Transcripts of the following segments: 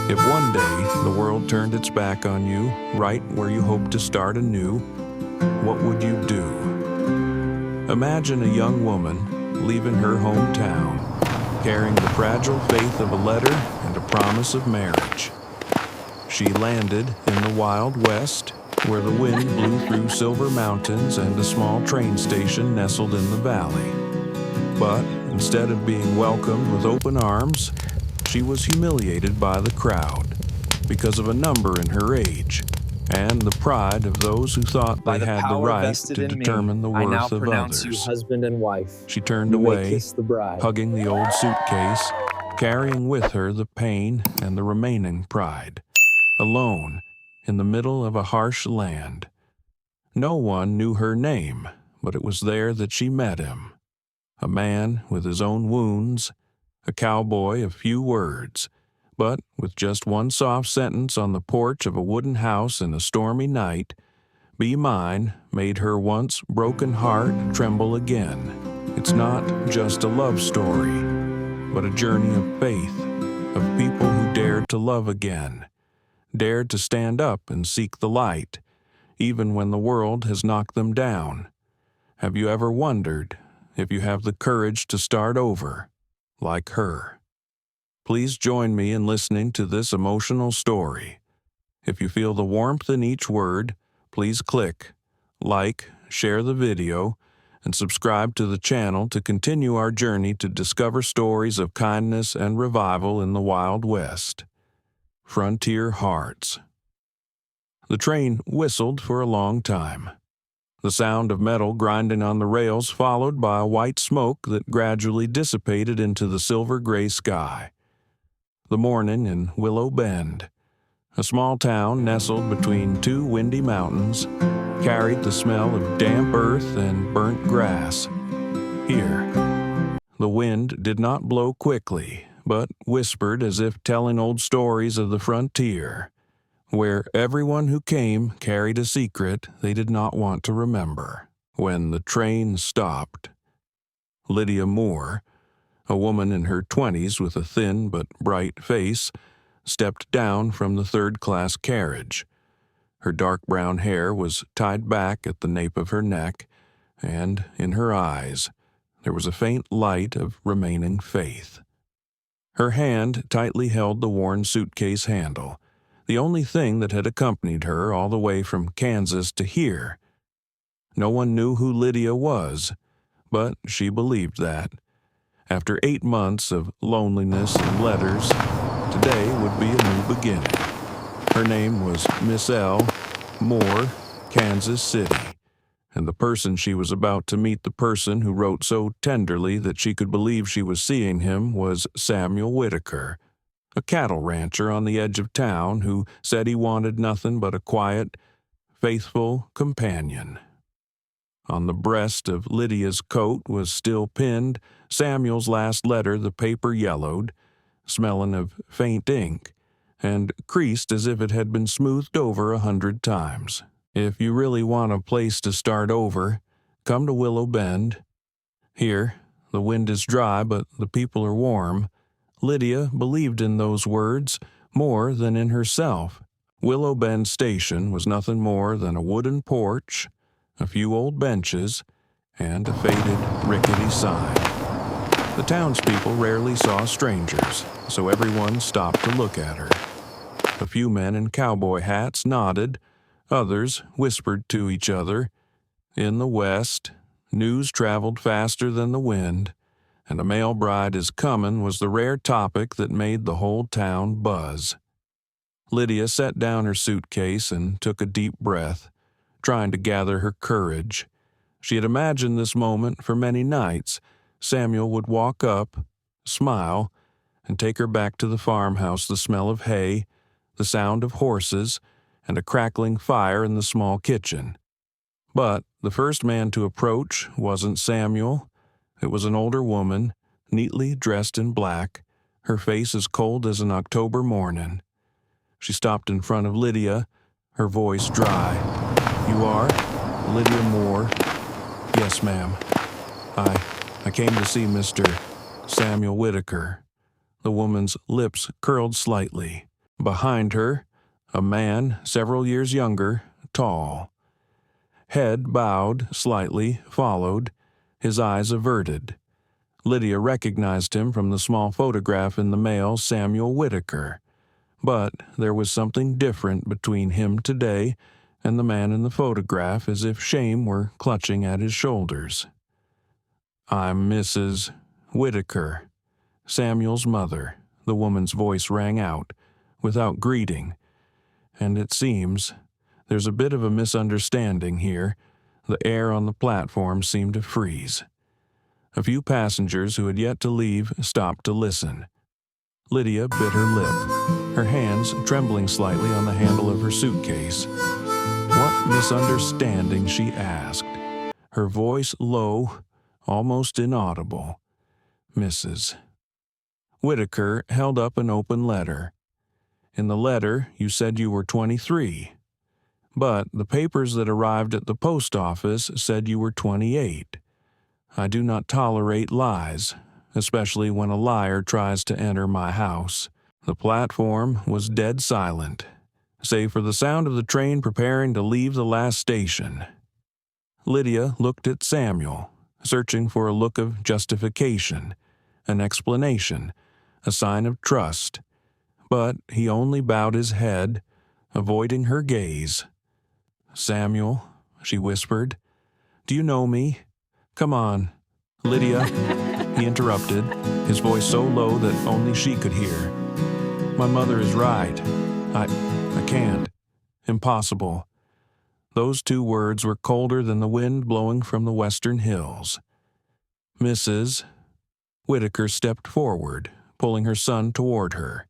If one day the world turned its back on you, right where you hoped to start anew, what would you do? Imagine a young woman leaving her hometown, carrying the fragile faith of a letter and a promise of marriage. She landed in the Wild West, where the wind blew through silver mountains and a small train station nestled in the valley. But instead of being welcomed with open arms, she was humiliated by the crowd because of a number in her age and the pride of those who thought they had the right to determine the worth of others. You husband and wife. She turned You may away, kiss the bride. hugging the old suitcase, carrying with her the pain and the remaining pride, alone in the middle of a harsh land. No one knew her name, but it was there that she met him. A man with his own wounds, a cowboy of few words, but with just one soft sentence on the porch of a wooden house in a stormy night, "Be mine," made her once broken heart tremble again. It's not just a love story, but a journey of faith, of people who dared to love again, dared to stand up and seek the light, even when the world has knocked them down. Have you ever wondered if you have the courage to start over, like her? Please join me in listening to this emotional story. If you feel the warmth in each word, please click like, share the video, and subscribe to the channel to continue our journey to discover stories of kindness and revival in the Wild West. Frontier Hearts. The train whistled for a long time. The sound of metal grinding on the rails followed by a white smoke that gradually dissipated into the silver-gray sky. The morning in Willow Bend, a small town nestled between two windy mountains, carried the smell of damp earth and burnt grass. Here, the wind did not blow quickly, but whispered as if telling old stories of the frontier, where everyone who came carried a secret they did not want to remember. When the train stopped, Lydia Moore, a woman in her 20s with a thin but bright face, stepped down from the third-class carriage. Her dark brown hair was tied back at the nape of her neck, and in her eyes there was a faint light of remaining faith. Her hand tightly held the worn suitcase handle, the only thing that had accompanied her all the way from Kansas to here. No one knew who Lydia was, but she believed that. After 8 months of loneliness and letters, today would be a new beginning. Her name was Miss L. Moore, Kansas City, and the person she was about to meet, the person who wrote so tenderly that she could believe she was seeing him, was Samuel Whitaker, a cattle rancher on the edge of town who said he wanted nothing but a quiet, faithful companion. On the breast of Lydia's coat was still pinned Samuel's last letter, the paper yellowed, smelling of faint ink, and creased as if it had been smoothed over 100 times. If you really want a place to start over, come to Willow Bend. Here, the wind is dry, but the people are warm. Lydia believed in those words more than in herself. Willow Bend Station was nothing more than a wooden porch, a few old benches, and a faded, rickety sign. The townspeople rarely saw strangers, so everyone stopped to look at her. A few men in cowboy hats nodded, others whispered to each other. In the west, news traveled faster than the wind, and a male bride is coming was the rare topic that made the whole town buzz. Lydia set down her suitcase and took a deep breath, trying to gather her courage. She had imagined this moment for many nights. Samuel would walk up, smile, and take her back to the farmhouse, the smell of hay, the sound of horses, and a crackling fire in the small kitchen. But the first man to approach wasn't Samuel. It was an older woman, neatly dressed in black, her face as cold as an October morning. She stopped in front of Lydia, her voice dry. "You are Lydia Moore?" "Yes, ma'am. I came to see Mr. Samuel Whitaker." The woman's lips curled slightly. Behind her, a man several years younger, tall. Head bowed slightly, followed, his eyes averted. Lydia recognized him from the small photograph in the mail, Samuel Whitaker. But there was something different between him today and the man in the photograph, as if shame were clutching at his shoulders. "I'm Mrs. Whitaker, Samuel's mother," the woman's voice rang out, without greeting. "And it seems there's a bit of a misunderstanding here." The air on the platform seemed to freeze. A few passengers who had yet to leave stopped to listen. Lydia bit her lip, her hands trembling slightly on the handle of her suitcase. What misunderstanding, she asked, her voice low, almost inaudible. "Mrs. Whitaker held up an open letter. "In the letter, you said you were 23. But the papers that arrived at the post office said you were 28. I do not tolerate lies, especially when a liar tries to enter my house." The platform was dead silent, save for the sound of the train preparing to leave the last station. Lydia looked at Samuel, searching for a look of justification, an explanation, a sign of trust. But he only bowed his head, avoiding her gaze. "Samuel," she whispered, "do you know me? Come on." "Lydia," he interrupted, his voice so low that only she could hear. "My mother is right. I can't. Impossible." Those two words were colder than the wind blowing from the western hills. Mrs. Whitaker stepped forward, pulling her son toward her.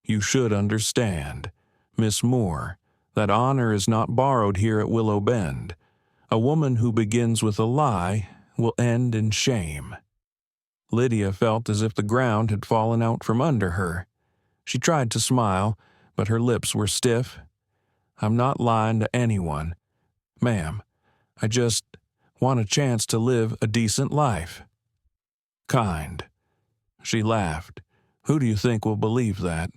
"You should understand, Miss Moore, that honor is not borrowed here at Willow Bend. A woman who begins with a lie will end in shame." Lydia felt as if the ground had fallen out from under her. She tried to smile, but her lips were stiff. "I'm not lying to anyone, ma'am. I just want a chance to live a decent life." "Kind." She laughed. "Who do you think will believe that?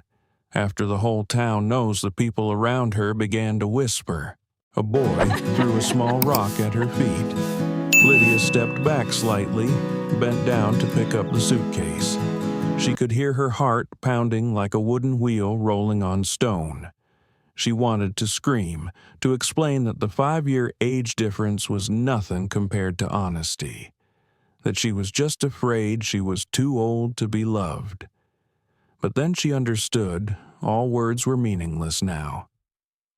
After the whole town knows the people around her began to whisper." A boy threw a small rock at her feet. Lydia stepped back slightly, bent down to pick up the suitcase. She could hear her heart pounding like a wooden wheel rolling on stone. She wanted to scream, to explain that the 5-year age difference was nothing compared to honesty, that she was just afraid she was too old to be loved. But then she understood all words were meaningless now.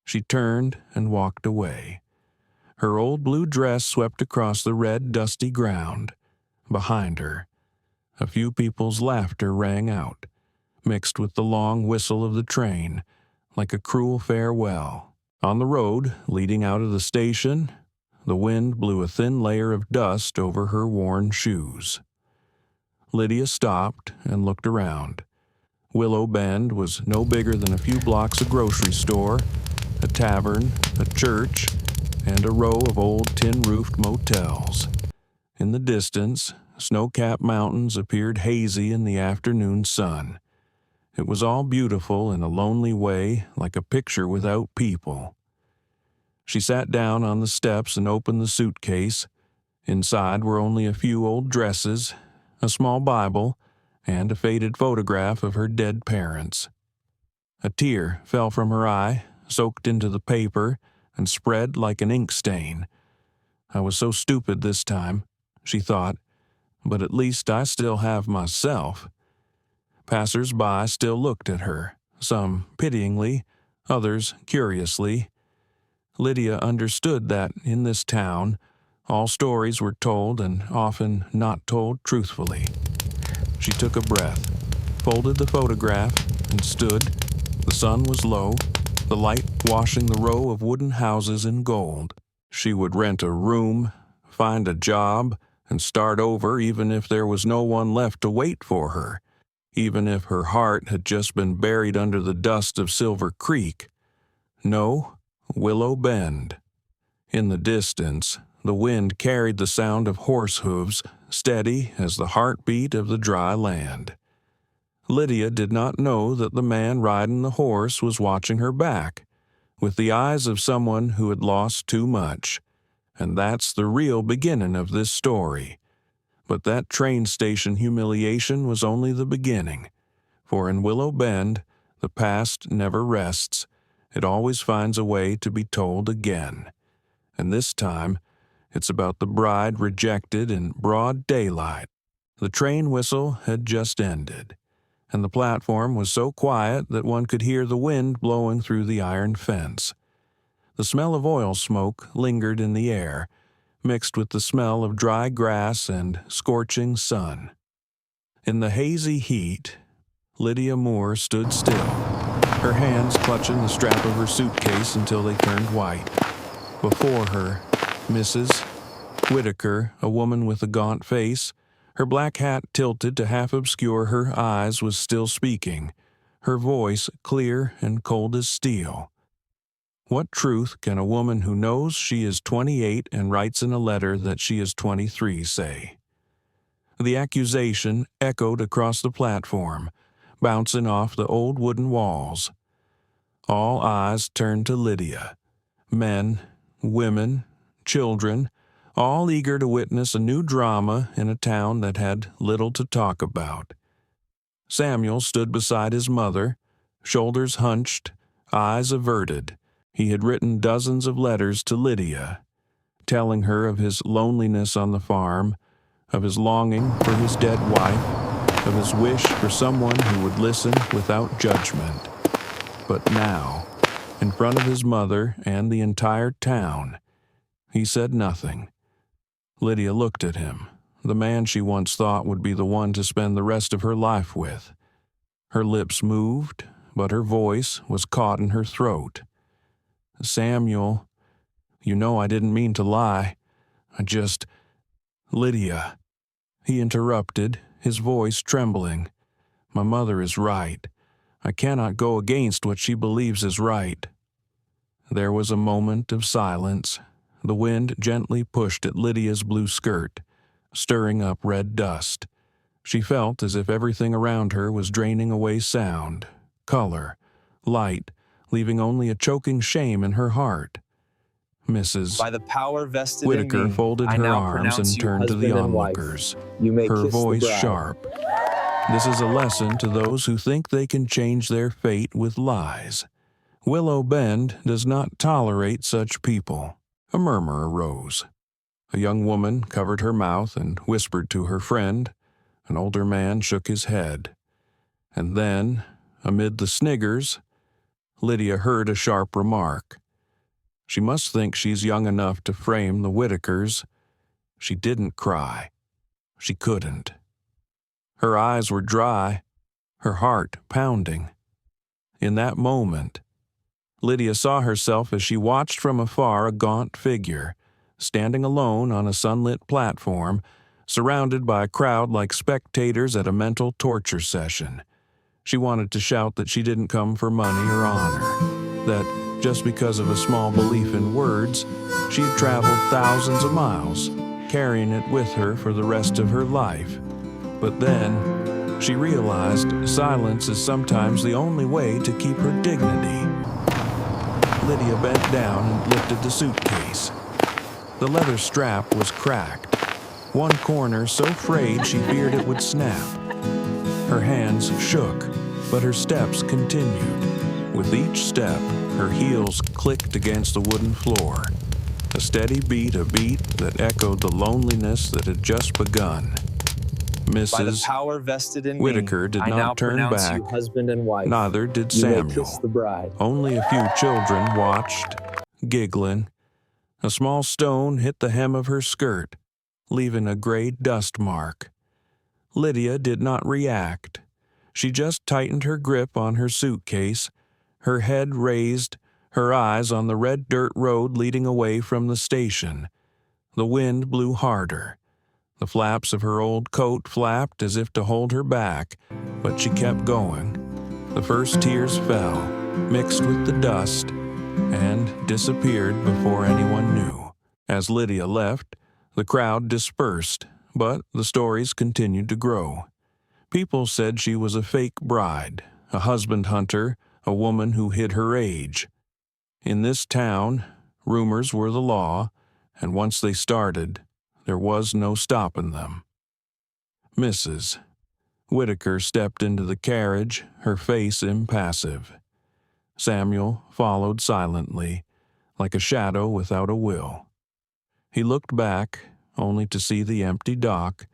She turned and walked away. Her old blue dress swept across the red, dusty ground. Behind her, a few people's laughter rang out, mixed with the long whistle of the train, like a cruel farewell. On the road leading out of the station, the wind blew a thin layer of dust over her worn shoes. Lydia stopped and looked around. Willow Bend was no bigger than a few blocks of grocery store, a tavern, a church, and a row of old tin-roofed motels. In the distance, snow-capped mountains appeared hazy in the afternoon sun. It was all beautiful in a lonely way, like a picture without people. She sat down on the steps and opened the suitcase. Inside were only a few old dresses, a small Bible, and a faded photograph of her dead parents. A tear fell from her eye, soaked into the paper, and spread like an ink stain. "I was so stupid this time," she thought, "but at least I still have myself." Passers-by still looked at her, some pityingly, others curiously. Lydia understood that in this town, all stories were told and often not told truthfully. She took a breath, folded the photograph, and stood. The sun was low, the light washing the row of wooden houses in gold. She would rent a room, find a job, and start over even if there was no one left to wait for her, even if her heart had just been buried under the dust of Silver Creek. No, Willow Bend. In the distance, the wind carried the sound of horse hooves, steady as the heartbeat of the dry land. Lydia did not know that the man riding the horse was watching her back, with the eyes of someone who had lost too much. And that's the real beginning of this story. But that train station humiliation was only the beginning, for in Willow Bend, the past never rests. It always finds a way to be told again. And this time, it's about the bride rejected in broad daylight. The train whistle had just ended, and the platform was so quiet that one could hear the wind blowing through the iron fence. The smell of oil smoke lingered in the air, mixed with the smell of dry grass and scorching sun. In the hazy heat, Lydia Moore stood still, her hands clutching the strap of her suitcase until they turned white. Before her, Mrs. Whitaker, a woman with a gaunt face, her black hat tilted to half obscure her eyes, was still speaking, her voice clear and cold as steel. What truth can a woman who knows she is 28 and writes in a letter that she is 23 say? The accusation echoed across the platform, bouncing off the old wooden walls. All eyes turned to Lydia. Men, women, children, all eager to witness a new drama in a town that had little to talk about. Samuel stood beside his mother, shoulders hunched, eyes averted. He had written dozens of letters to Lydia, telling her of his loneliness on the farm, of his longing for his dead wife, of his wish for someone who would listen without judgment. But now, in front of his mother and the entire town, he said nothing. Lydia looked at him, the man she once thought would be the one to spend the rest of her life with. Her lips moved, but her voice was caught in her throat. "Samuel, you know I didn't mean to lie. Lydia," he interrupted, his voice trembling. "My mother is right. I cannot go against what she believes is right." There was a moment of silence. The wind gently pushed at Lydia's blue skirt, stirring up red dust. She felt as if everything around her was draining away sound, color, light, leaving only a choking shame in her heart. Mrs. By the power vested Whitaker in me, folded I her now arms pronounce and you turned to the husband and wife. onlookers, You may her kiss the voice bride. sharp. "This is a lesson to those who think they can change their fate with lies. Willow Bend does not tolerate such people." A murmur arose. A young woman covered her mouth and whispered to her friend. An older man shook his head. And then, amid the sniggers, Lydia heard a sharp remark. She must think she's young enough to frame the Whitakers. She didn't cry. She couldn't. Her eyes were dry, her heart pounding. In that moment, Lydia saw herself as she watched from afar a gaunt figure, standing alone on a sunlit platform, surrounded by a crowd like spectators at a mental torture session. She wanted to shout that she didn't come for money or honor, that just because of a small belief in words, she had traveled thousands of miles, carrying it with her for the rest of her life. But then, she realized silence is sometimes the only way to keep her dignity. Lydia bent down and lifted the suitcase. The leather strap was cracked, one corner so frayed she feared it would snap. Her hands shook, but her steps continued. With each step, her heels clicked against the wooden floor, a steady beat, a beat that echoed the loneliness that had just begun. By the Mrs. power vested in Whitaker me, did I not now turn pronounce back. you husband and wife. Neither did You may Samuel. kiss the bride. Only a few children watched, giggling. A small stone hit the hem of her skirt, leaving a gray dust mark. Lydia did not react. She just tightened her grip on her suitcase, her head raised, her eyes on the red dirt road leading away from the station. The wind blew harder. The flaps of her old coat flapped as if to hold her back, but she kept going. The first tears fell, mixed with the dust, and disappeared before anyone knew. As Lydia left, the crowd dispersed, but the stories continued to grow. People said she was a fake bride, a husband hunter, a woman who hid her age. In this town, rumors were the law, and once they started, there was no stopping them. Mrs. Whitaker stepped into the carriage, her face impassive. Samuel followed silently, like a shadow without a will. He looked back, only to see the empty dock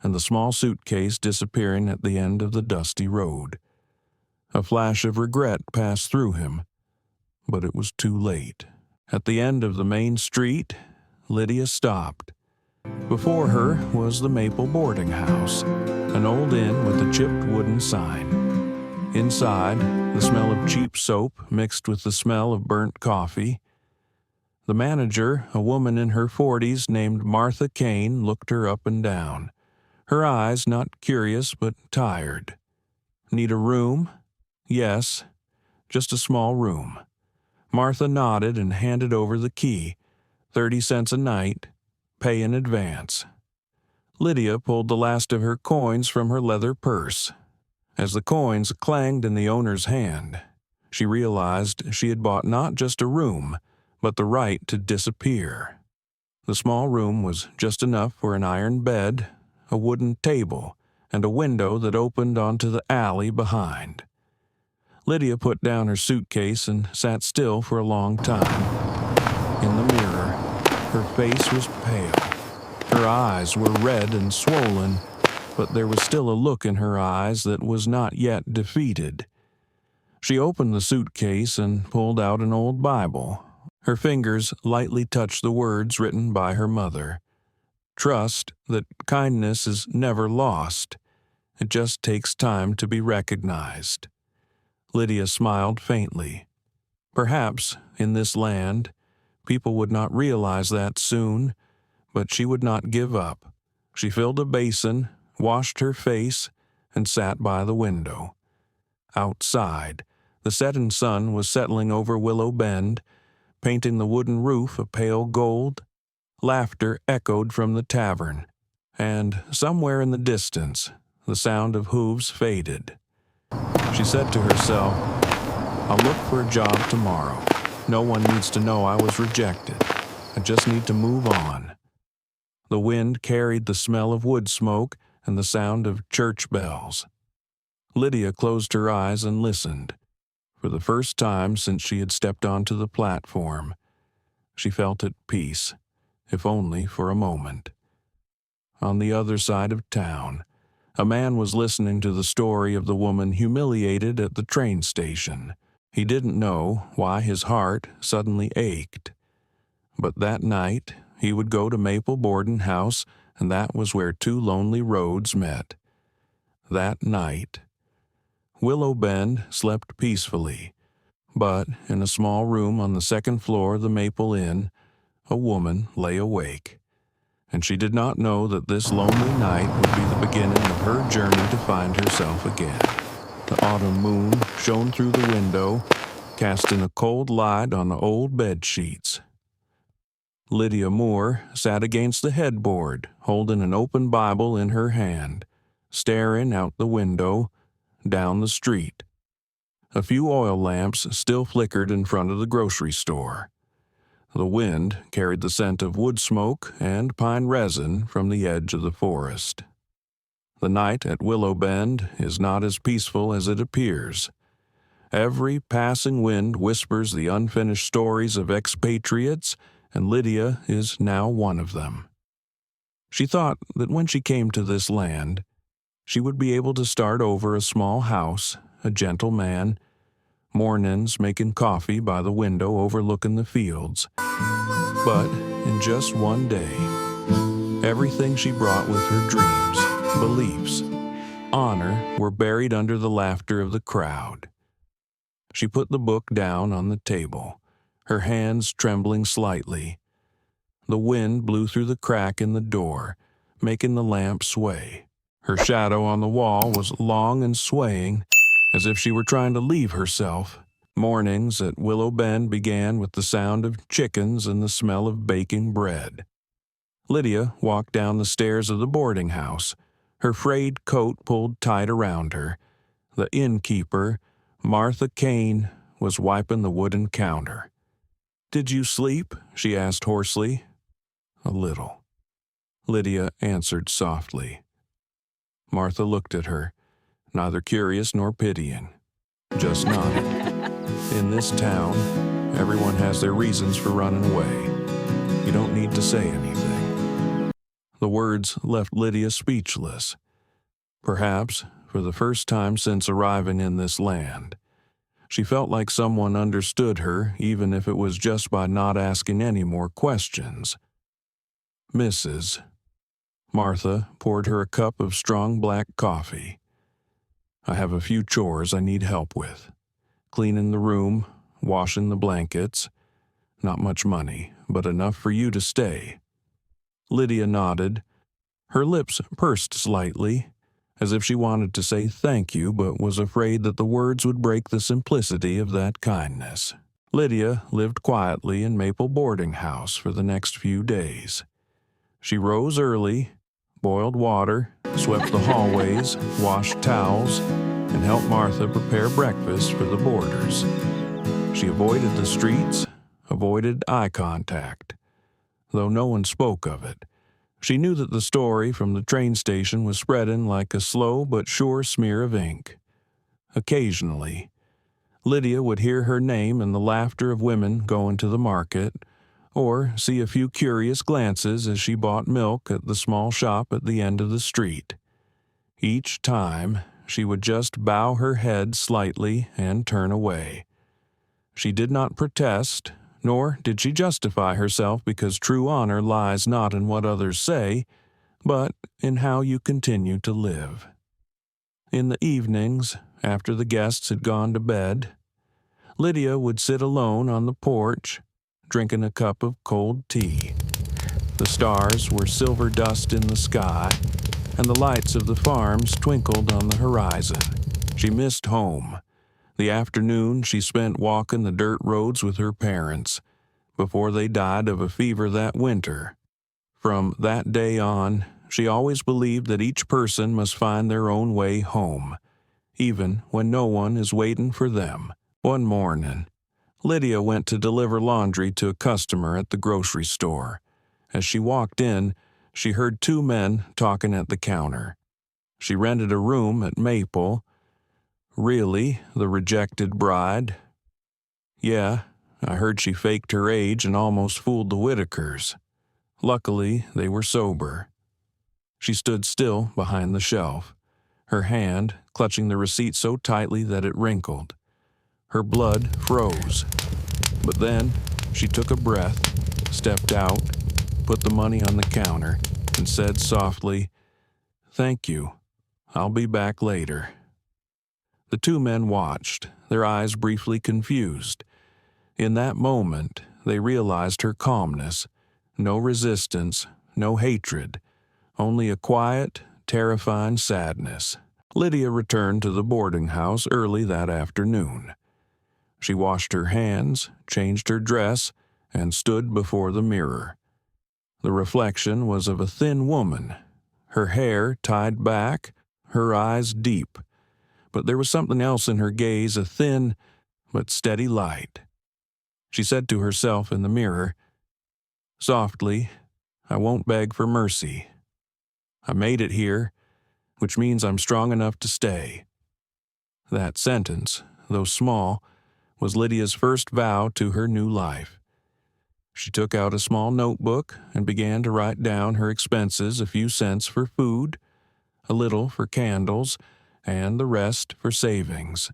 and the small suitcase disappearing at the end of the dusty road. A flash of regret passed through him, but it was too late. At the end of the main street, Lydia stopped. Before her was the Maple boarding house, an old inn with a chipped wooden sign. Inside, the smell of cheap soap mixed with the smell of burnt coffee. The manager, a woman in her 40s named Martha Kane, looked her up and down, her eyes not curious but tired. Need a room? Yes, just a small room. Martha nodded and handed over the key. 30 cents a night, pay in advance. Lydia pulled the last of her coins from her leather purse. As the coins clanged in the owner's hand, she realized she had bought not just a room, but the right to disappear. The small room was just enough for an iron bed, a wooden table, and a window that opened onto the alley behind. Lydia put down her suitcase and sat still for a long time. In the mirror, her face was pale. Her eyes were red and swollen, but there was still a look in her eyes that was not yet defeated. She opened the suitcase and pulled out an old Bible. Her fingers lightly touched the words written by her mother. Trust that kindness is never lost. It just takes time to be recognized. Lydia smiled faintly. Perhaps, in this land, people would not realize that soon, but she would not give up. She filled a basin, washed her face, and sat by the window. Outside, the setting sun was settling over Willow Bend, painting the wooden roof a pale gold. Laughter echoed from the tavern, and somewhere in the distance, the sound of hooves faded. She said to herself, "I'll look for a job tomorrow. No one needs to know I was rejected. I just need to move on." The wind carried the smell of wood smoke and the sound of church bells. Lydia closed her eyes and listened. For the first time since she had stepped onto the platform, she felt at peace, if only for a moment. On the other side of town, a man was listening to the story of the woman humiliated at the train station. He didn't know why his heart suddenly ached. But that night, he would go to Maple boarding house, and that was where two lonely roads met. That night, Willow Bend slept peacefully, but in a small room on the second floor of the Maple Inn, a woman lay awake. And she did not know that this lonely night would be the beginning of her journey to find herself again. The autumn moon shone through the window, casting a cold light on the old bed sheets. Lydia Moore sat against the headboard, holding an open Bible in her hand, staring out the window, down the street. A few oil lamps still flickered in front of the grocery store. The wind carried the scent of wood smoke and pine resin from the edge of the forest. The night at Willow Bend is not as peaceful as it appears. Every passing wind whispers the unfinished stories of expatriates, and Lydia is now one of them. She thought that when she came to this land, she would be able to start over a small house, a gentle man, mornings making coffee by the window overlooking the fields. But in just one day, everything she brought with her dreams, beliefs, honor were buried under the laughter of the crowd. She put the book down on the table, her hands trembling slightly. The wind blew through the crack in the door, making the lamp sway. Her shadow on the wall was long and swaying, as if she were trying to leave herself. Mornings at Willow Bend began with the sound of chickens and the smell of baking bread. Lydia walked down the stairs of the boarding house, her frayed coat pulled tight around her. The innkeeper, Martha Kane, was wiping the wooden counter. "Did you sleep?" she asked hoarsely. "A little," Lydia answered softly. Martha looked at her, neither curious nor pitying, just nodded. In this town, everyone has their reasons for running away. You don't need to say anything. The words left Lydia speechless. Perhaps, for the first time since arriving in this land, she felt like someone understood her, even if it was just by not asking any more questions. "Mrs." Martha poured her a cup of strong black coffee. "I have a few chores I need help with. Cleaning the room, washing the blankets. Not much money, but enough for you to stay." Lydia nodded. Her lips pursed slightly, as if she wanted to say thank you, but was afraid that the words would break the simplicity of that kindness. Lydia lived quietly in Maple boarding house for the next few days. She rose early, boiled water, swept the hallways, washed towels, and helped Martha prepare breakfast for the boarders. She avoided the streets, avoided eye contact. Though no one spoke of it, she knew that the story from the train station was spreading like a slow but sure smear of ink. Occasionally, Lydia would hear her name in the laughter of women going to the market, or see a few curious glances as she bought milk at the small shop at the end of the street. Each time, she would just bow her head slightly and turn away. She did not protest, nor did she justify herself, because true honor lies not in what others say, but in how you continue to live. In the evenings, after the guests had gone to bed, Lydia would sit alone on the porch, drinking a cup of cold tea. The stars were silver dust in the sky, and the lights of the farms twinkled on the horizon. She missed home. The afternoon she spent walking the dirt roads with her parents, before they died of a fever that winter. From that day on, she always believed that each person must find their own way home, even when no one is waiting for them. One morning, Lydia went to deliver laundry to a customer at the grocery store. As she walked in, she heard two men talking at the counter. She rented a room at Maple. Really, the rejected bride? Yeah, I heard she faked her age and almost fooled the Whitakers. Luckily, they were sober. She stood still behind the shelf, her hand clutching the receipt so tightly that it wrinkled. Her blood froze. But then, she took a breath, stepped out, put the money on the counter, and said softly, "Thank you. I'll be back later." The two men watched, their eyes briefly confused. In that moment, they realized her calmness. No resistance, no hatred, only a quiet, terrifying sadness. Lydia returned to the boarding house early that afternoon. She washed her hands, changed her dress, and stood before the mirror. The reflection was of a thin woman, her hair tied back, her eyes deep. But there was something else in her gaze, a thin but steady light. She said to herself in the mirror, softly, "I won't beg for mercy. I made it here, which means I'm strong enough to stay." That sentence, though small, was Lydia's first vow to her new life. She took out a small notebook and began to write down her expenses, a few cents for food, a little for candles, and the rest for savings.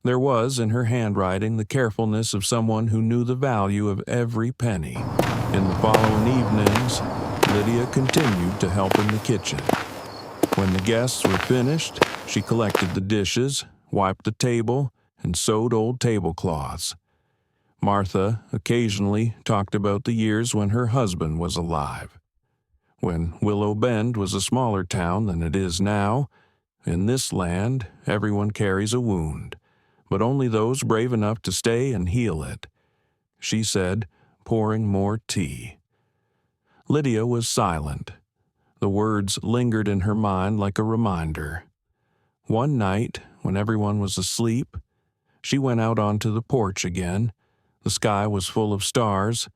There was in her handwriting the carefulness of someone who knew the value of every penny. In the following evenings, Lydia continued to help in the kitchen. When the guests were finished, she collected the dishes, wiped the table, and sewed old tablecloths. Martha occasionally talked about the years when her husband was alive. When Willow Bend was a smaller town than it is now, in this land everyone carries a wound, but only those brave enough to stay and heal it, she said, pouring more tea. Lydia was silent. The words lingered in her mind like a reminder. One night, when everyone was asleep, she went out onto the porch again. The sky was full of stars.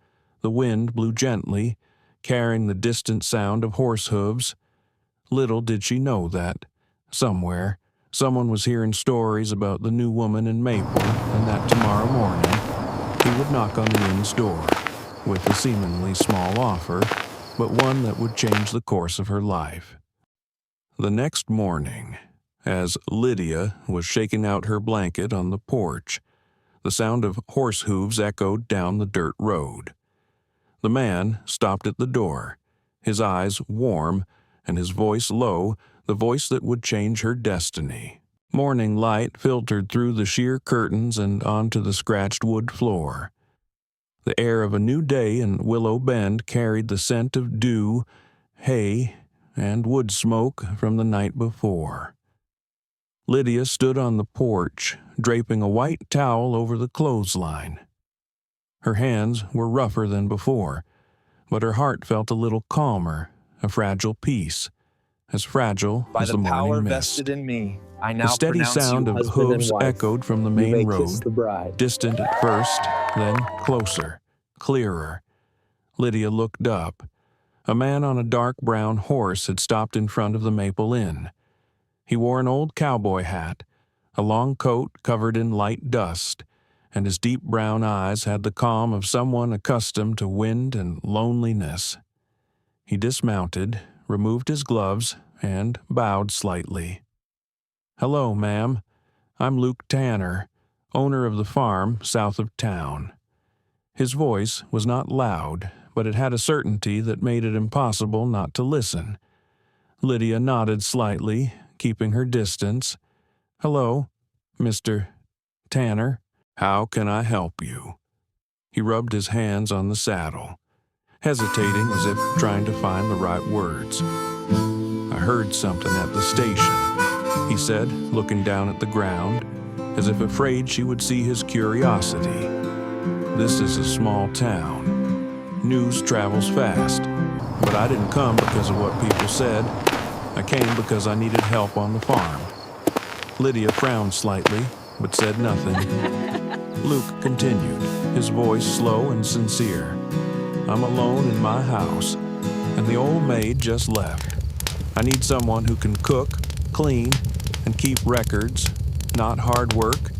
The wind blew gently, carrying the distant sound of horse hooves. Little did she know that, somewhere, someone was hearing stories about the new woman in Maple, and that tomorrow morning he would knock on the inn's door with a seemingly small offer, but one that would change the course of her life. The next morning, as Lydia was shaking out her blanket on the porch, the sound of horse hooves echoed down the dirt road. The man stopped at the door, his eyes warm and his voice low, the voice that would change her destiny. Morning light filtered through the sheer curtains and onto the scratched wood floor. The air of a new day in Willow Bend carried the scent of dew, hay, and wood smoke from the night before. Lydia stood on the porch, draping a white towel over the clothesline. Her hands were rougher than before, but her heart felt a little calmer, a fragile peace, as fragile By as the the power morning vested mist. in me, I The now steady pronounce sound you of husband and hooves wife. echoed from the You main may road, kiss the bride. distant at first, then closer, clearer. Lydia looked up. A man on a dark brown horse had stopped in front of the Maple Inn. He wore an old cowboy hat, a long coat covered in light dust, and his deep brown eyes had the calm of someone accustomed to wind and loneliness. He dismounted, removed his gloves, and bowed slightly. "Hello, ma'am. I'm Luke Tanner, owner of the farm south of town." His voice was not loud, but it had a certainty that made it impossible not to listen. Lydia nodded slightly, keeping her distance. "Hello, Mr. Tanner. How can I help you?" He rubbed his hands on the saddle, hesitating as if trying to find the right words. "I heard something at the station," he said, looking down at the ground, as if afraid she would see his curiosity. "This is a small town. News travels fast, but I didn't come because of what people said. I came because I needed help on the farm." Lydia frowned slightly, but said nothing. Luke continued, his voice slow and sincere. "I'm alone in my house, and the old maid just left. I need someone who can cook, clean, and keep records. Not hard work,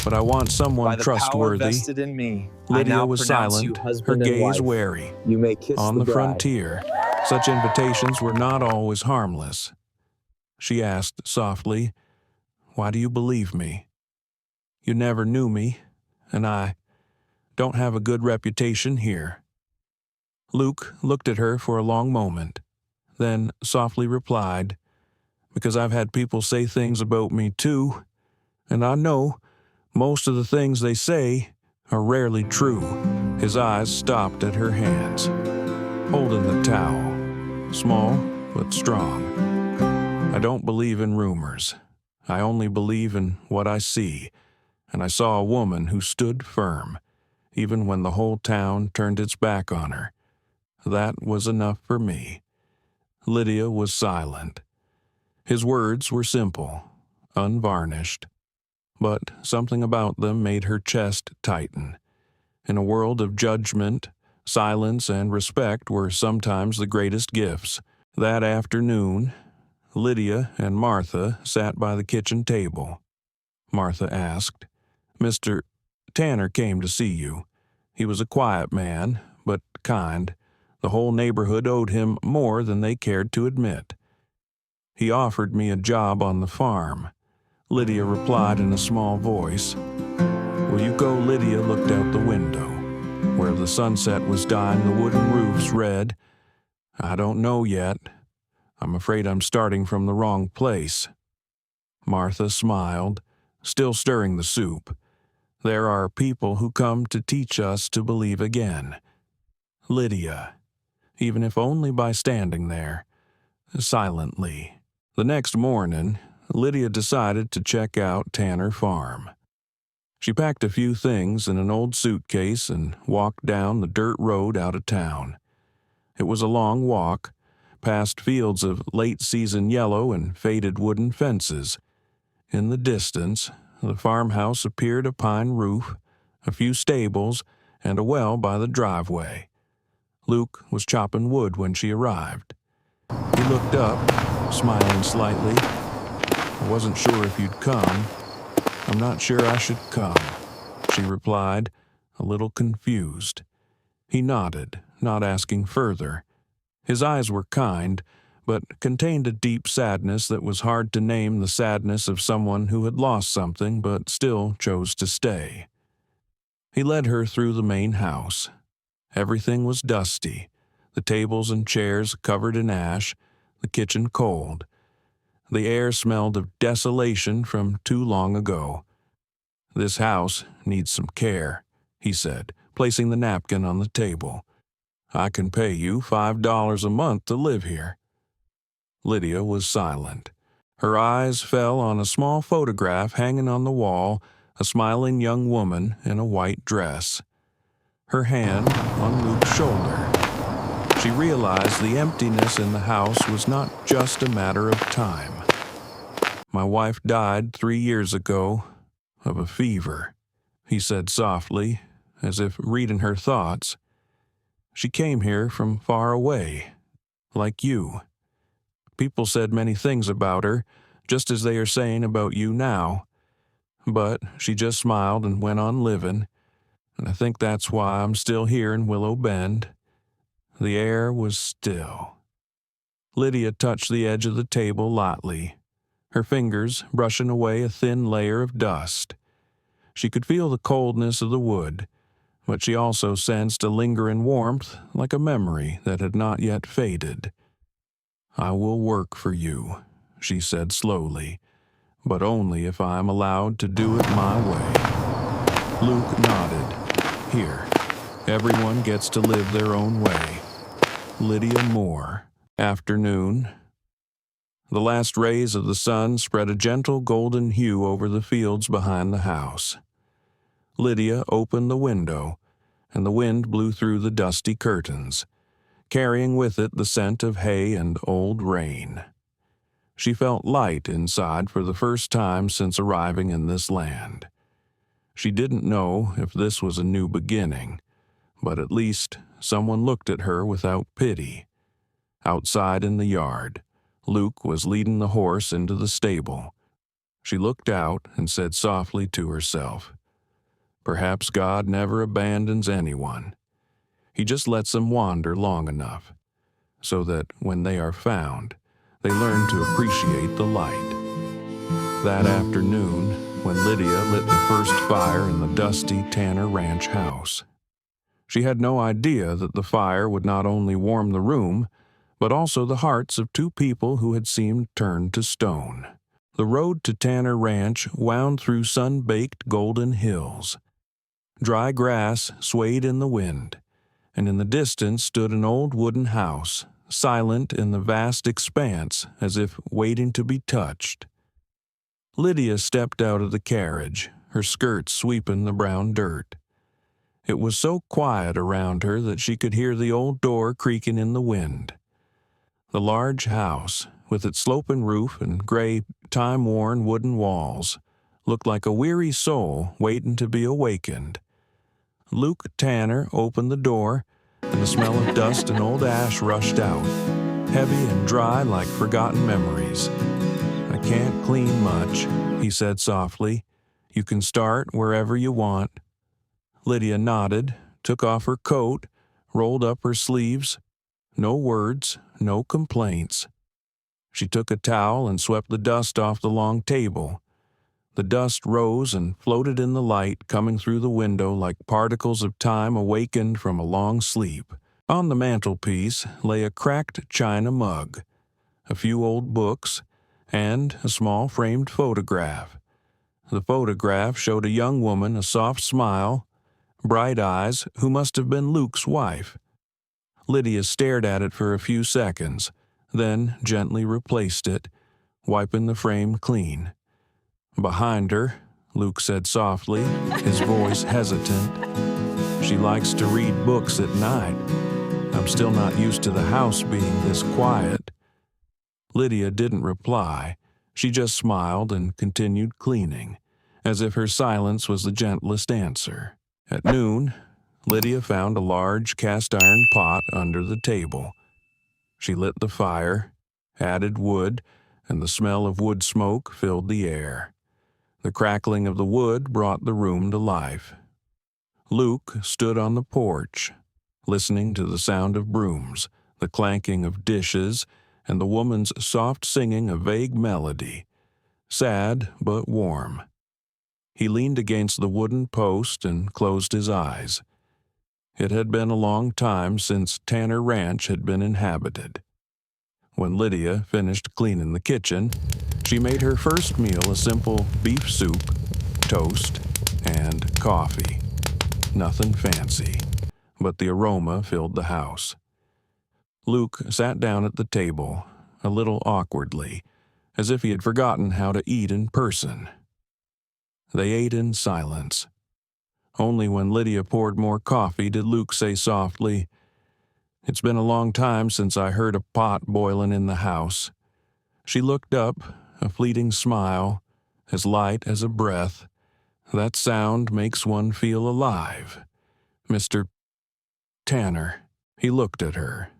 but I want someone By the power trustworthy." vested in me, I Lydia now was pronounce silent, you her husband and gaze wife. wary. You may kiss On the the bride. frontier, such invitations were not always harmless. She asked softly, "Why do you believe me? You never knew me, and I don't have a good reputation here." Luke looked at her for a long moment, then softly replied, "Because I've had people say things about me too, and I know most of the things they say are rarely true." His eyes stopped at her hands, holding the towel, small but strong. "I don't believe in rumors. I only believe in what I see, and I saw a woman who stood firm, even when the whole town turned its back on her. That was enough for me." Lydia was silent. His words were simple, unvarnished, but something about them made her chest tighten. In a world of judgment, silence and respect were sometimes the greatest gifts. That afternoon, Lydia and Martha sat by the kitchen table. Martha asked, "Mr. Tanner came to see you. He was a quiet man, but kind. The whole neighborhood owed him more than they cared to admit. He offered me a job on the farm." Lydia replied in a small voice. "Will you go?" Lydia looked out the window, where the sunset was dyeing the wooden roofs red. "I don't know yet. I'm afraid I'm starting from the wrong place." Martha smiled, still stirring the soup. "There are people who come to teach us to believe again." Lydia, even if only by standing there, silently. The next morning, Lydia decided to check out Tanner Farm. She packed a few things in an old suitcase and walked down the dirt road out of town. It was a long walk, past fields of late-season yellow and faded wooden fences. In the distance, the farmhouse appeared a pine roof, a few stables, and a well by the driveway. Luke was chopping wood when she arrived. He looked up, smiling slightly. "I wasn't sure if you'd come. I'm not sure I should come," she replied, a little confused. He nodded, not asking further. His eyes were kind, but contained a deep sadness that was hard to name the sadness of someone who had lost something but still chose to stay. He led her through the main house. Everything was dusty, the tables and chairs covered in ash, the kitchen cold. The air smelled of desolation from too long ago. "This house needs some care," he said, placing the napkin on the table. "I can pay you $5 a month to live here." Lydia was silent. Her eyes fell on a small photograph hanging on the wall, a smiling young woman in a white dress. Her hand on Luke's shoulder. She realized the emptiness in the house was not just a matter of time. "My wife died 3 years ago of a fever," he said softly, as if reading her thoughts. "She came here from far away, like you. People said many things about her, just as they are saying about you now. But she just smiled and went on living, and I think that's why I'm still here in Willow Bend." The air was still. Lydia touched the edge of the table lightly, her fingers brushing away a thin layer of dust. She could feel the coldness of the wood, but she also sensed a lingering warmth like a memory that had not yet faded. "I will work for you," she said slowly, "but only if I am allowed to do it my way." Luke nodded. "Here, everyone gets to live their own way." Lydia Moore, afternoon. The last rays of the sun spread a gentle golden hue over the fields behind the house. Lydia opened the window, and the wind blew through the dusty curtains, carrying with it the scent of hay and old rain. She felt light inside for the first time since arriving in this land. She didn't know if this was a new beginning, but at least someone looked at her without pity. Outside in the yard, Luke was leading the horse into the stable. She looked out and said softly to herself, "Perhaps God never abandons anyone. He just lets them wander long enough, so that when they are found, they learn to appreciate the light." That afternoon, when Lydia lit the first fire in the dusty Tanner Ranch house, she had no idea that the fire would not only warm the room, but also the hearts of two people who had seemed turned to stone. The road to Tanner Ranch wound through sun-baked golden hills. Dry grass swayed in the wind, and in the distance stood an old wooden house, silent in the vast expanse as if waiting to be touched. Lydia stepped out of the carriage, her skirts sweeping the brown dirt. It was so quiet around her that she could hear the old door creaking in the wind. The large house, with its sloping roof and gray, time-worn wooden walls, looked like a weary soul waiting to be awakened. Luke Tanner opened the door, and the smell of dust and old ash rushed out, heavy and dry like forgotten memories. "I can't clean much," he said softly. "You can start wherever you want." Lydia nodded, took off her coat, rolled up her sleeves. No words, no complaints. She took a towel and swept the dust off the long table. The dust rose and floated in the light coming through the window like particles of time awakened from a long sleep. On the mantelpiece lay a cracked china mug, a few old books, and a small framed photograph. The photograph showed a young woman, a soft smile, bright eyes, who must have been Luke's wife. Lydia stared at it for a few seconds, then gently replaced it, wiping the frame clean. Behind her, Luke said softly, his voice hesitant, "She likes to read books at night. I I'm still not used to the house being this quiet." Lydia didn't reply. She just smiled and continued cleaning, as if her silence was the gentlest answer. At noon, Lydia found a large cast-iron pot under the table. She lit the fire, added wood, and the smell of wood smoke filled the air. The crackling of the wood brought the room to life. Luke stood on the porch, listening to the sound of brooms, the clanking of dishes, and the woman's soft singing a vague melody, sad but warm. He leaned against the wooden post and closed his eyes. It had been a long time since Tanner Ranch had been inhabited. When Lydia finished cleaning the kitchen, she made her first meal a simple beef soup, toast, and coffee. Nothing fancy, but the aroma filled the house. Luke sat down at the table, a little awkwardly, as if he had forgotten how to eat in person. They ate in silence. Only when Lydia poured more coffee did Luke say softly, "It's been a long time since I heard a pot boiling in the house." She looked up, a fleeting smile, as light as a breath. "That sound makes one feel alive. Mr. Tanner." He looked at her,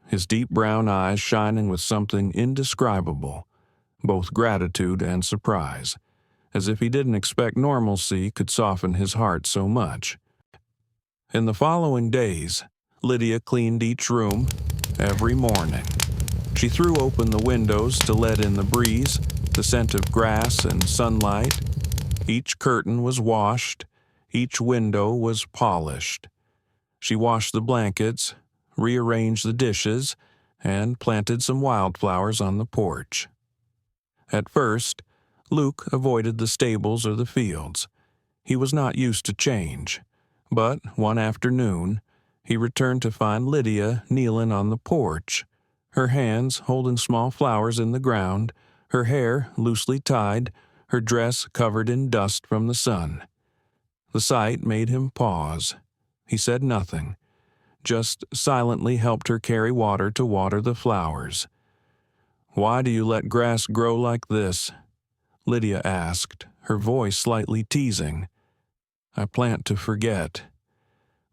his deep brown eyes shining with something indescribable, both gratitude and surprise, as if he didn't expect normalcy could soften his heart so much. In the following days, Lydia cleaned each room every morning. She threw open the windows to let in the breeze, the scent of grass and sunlight. Each curtain was washed, each window was polished. She washed the blankets, rearranged the dishes, and planted some wildflowers on the porch. At first, Luke avoided the stables or the fields. He was not used to change, but one afternoon, he returned to find Lydia kneeling on the porch, her hands holding small flowers in the ground, her hair loosely tied, her dress covered in dust from the sun. The sight made him pause. He said nothing, just silently helped her carry water to water the flowers. "Why do you let grass grow like this?" Lydia asked, her voice slightly teasing. "I plant to forget,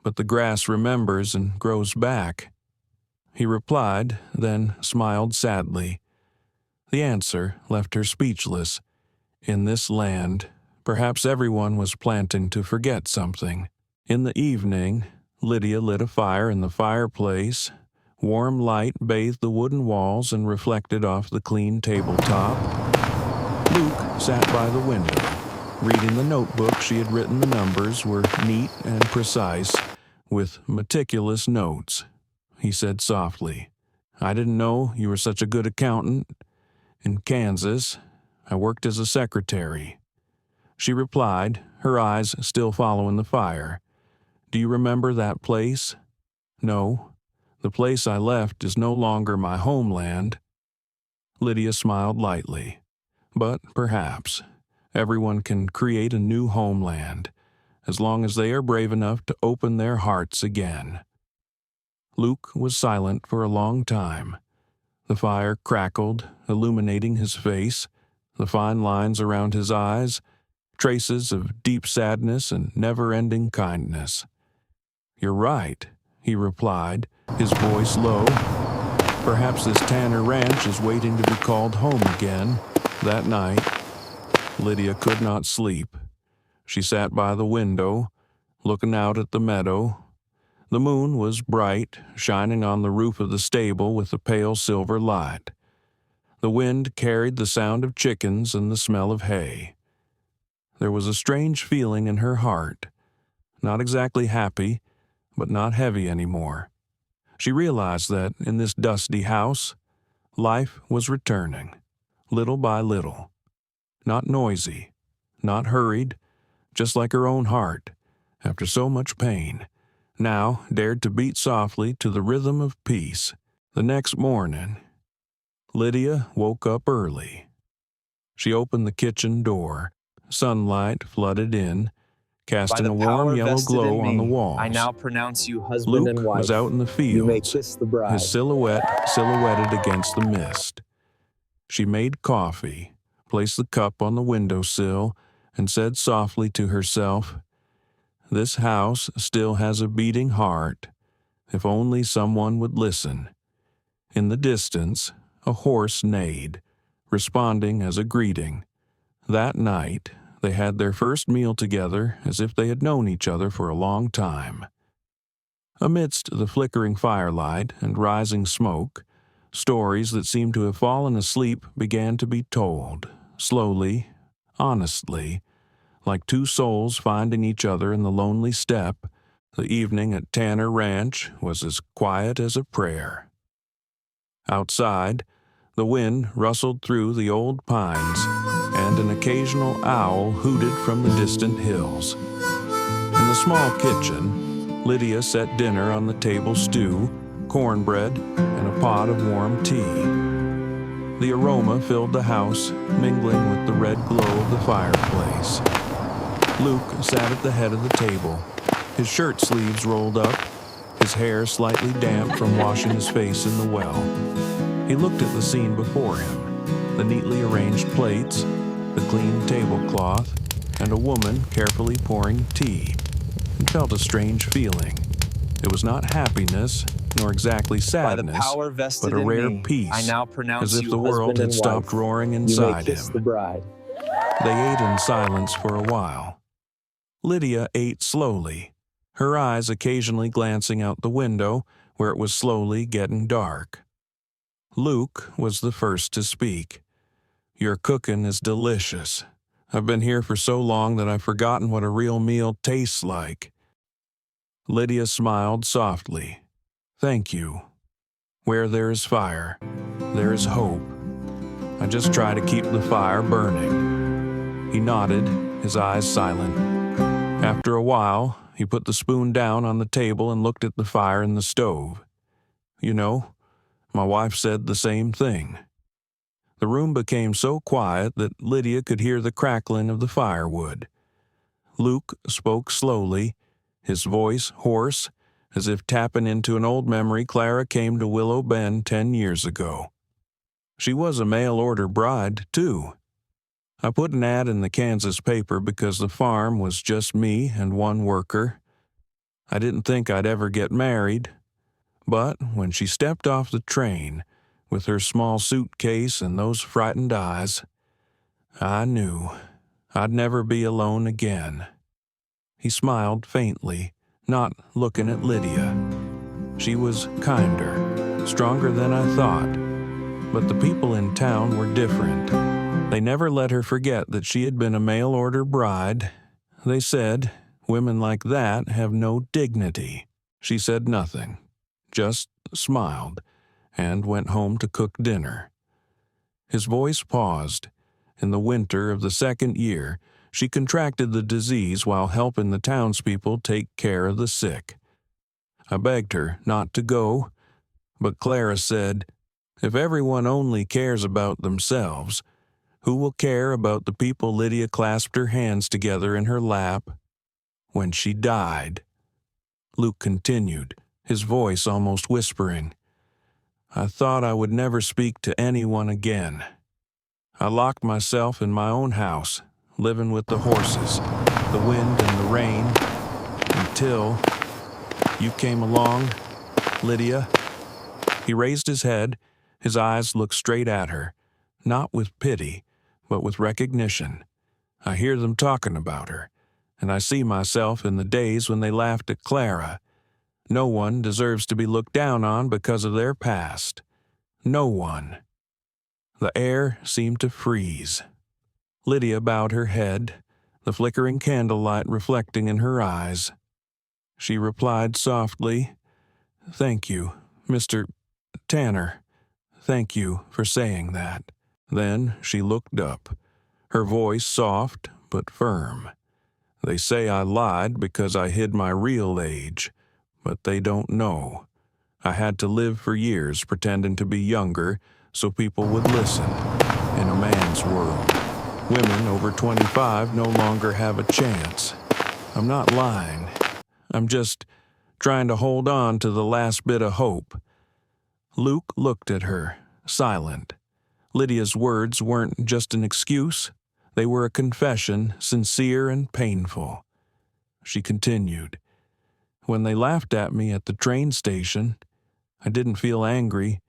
but the grass remembers and grows back." He replied, then smiled sadly. The answer left her speechless. In this land, perhaps everyone was planting to forget something. In the evening, Lydia lit a fire in the fireplace. Warm light bathed the wooden walls and reflected off the clean tabletop. Luke sat by the window, reading the notebook she had written. The numbers were neat and precise, with meticulous notes. He said softly, "I didn't know you were such a good accountant. In Kansas, I worked as a secretary." She replied, her eyes still following the fire, "Do you remember that place?" "No. The place I left is no longer my homeland." Lydia smiled lightly. But perhaps everyone can create a new homeland, as long as they are brave enough to open their hearts again. Luke was silent for a long time. The fire crackled, illuminating his face, the fine lines around his eyes, traces of deep sadness and never-ending kindness. "You're right," he replied, his voice low. "Perhaps this Tanner Ranch is waiting to be called home again." That night, Lydia could not sleep. She sat by the window, looking out at the meadow. The moon was bright, shining on the roof of the stable with a pale silver light. The wind carried the sound of chickens and the smell of hay. There was a strange feeling in her heart, not exactly happy, but not heavy anymore. She realized that in this dusty house, life was returning, little by little. Not noisy, not hurried, just like her own heart, after so much pain, now dared to beat softly to the rhythm of peace. The next morning, Lydia woke up early. She opened the kitchen door. Sunlight flooded in, casting the a warm power yellow vested glow in on the me, walls. I now pronounce you husband and Luke wife. was out in the You may fields, kiss the bride. his silhouette silhouetted against the mist. She made coffee, placed the cup on the windowsill, and said softly to herself, "This house still has a beating heart. If only someone would listen." In the distance, a horse neighed, responding as a greeting. That night, they had their first meal together as if they had known each other for a long time. Amidst the flickering firelight and rising smoke, stories that seemed to have fallen asleep began to be told, slowly, honestly, like two souls finding each other in the lonely steppe. The evening at Tanner Ranch was as quiet as a prayer. Outside, the wind rustled through the old pines, and an occasional owl hooted from the distant hills. In the small kitchen, Lydia set dinner on the table: stew, cornbread, and a pot of warm tea. The aroma filled the house, mingling with the red glow of the fireplace. Luke sat at the head of the table, his shirt sleeves rolled up, his hair slightly damp from washing his face in the well. He looked at the scene before him, the neatly arranged plates, the clean tablecloth, and a woman carefully pouring tea, and felt a strange feeling. It was not happiness, nor exactly sadness, power vested but a in rare me, peace, I now pronounce as if you the world husband had and stopped wife. roaring You may inside kiss the him. bride. They ate in silence for a while. Lydia ate slowly, her eyes occasionally glancing out the window where it was slowly getting dark. Luke was the first to speak. "Your cooking is delicious. I've been here for so long that I've forgotten what a real meal tastes like." Lydia smiled softly. "Thank you. Where there is fire, there is hope. I just try to keep the fire burning." He nodded, his eyes silent. After a while, he put the spoon down on the table and looked at the fire in the stove. "You know, my wife said the same thing." The room became so quiet that Lydia could hear the crackling of the firewood. Luke spoke slowly, his voice hoarse, as if tapping into an old memory Clara came to Willow Bend 10 years ago. She was a mail-order bride, too. "I put an ad in the Kansas paper because the farm was just me and one worker. I didn't think I'd ever get married. But when she stepped off the train, with her small suitcase and those frightened eyes, I knew I'd never be alone again." He smiled faintly, not looking at Lydia. She was kinder, stronger than I thought. But the people in town were different. They never let her forget that she had been a mail-order bride. They said, "Women like that have no dignity." She said nothing, just smiled, and went home to cook dinner. His voice paused. In the winter of the second year, she contracted the disease while helping the townspeople take care of the sick. I begged her not to go, but Clara said, "If everyone only cares about themselves, who will care about the people?" Lydia clasped her hands together in her lap. "When she died," Luke continued, his voice almost whispering, "I thought I would never speak to anyone again. I locked myself in my own house, living with the horses, the wind and the rain, until you came along, Lydia." He raised his head, his eyes looked straight at her, not with pity, but with recognition. "I hear them talking about her, and I see myself in the days when they laughed at Clara. No one deserves to be looked down on because of their past. No one." The air seemed to freeze. Lydia bowed her head, the flickering candlelight reflecting in her eyes. She replied softly, "Thank you, Mr. Tanner. Thank you for saying that." Then she looked up, her voice soft but firm. "They say I lied because I hid my real age, but they don't know. I had to live for years pretending to be younger so people would listen. In a man's world, women over 25 no longer have a chance. I'm not lying. I'm just trying to hold on to the last bit of hope." Luke looked at her, silent. Lydia's words weren't just an excuse. They were a confession, sincere and painful. She continued, "When they laughed at me at the train station, I didn't feel angry.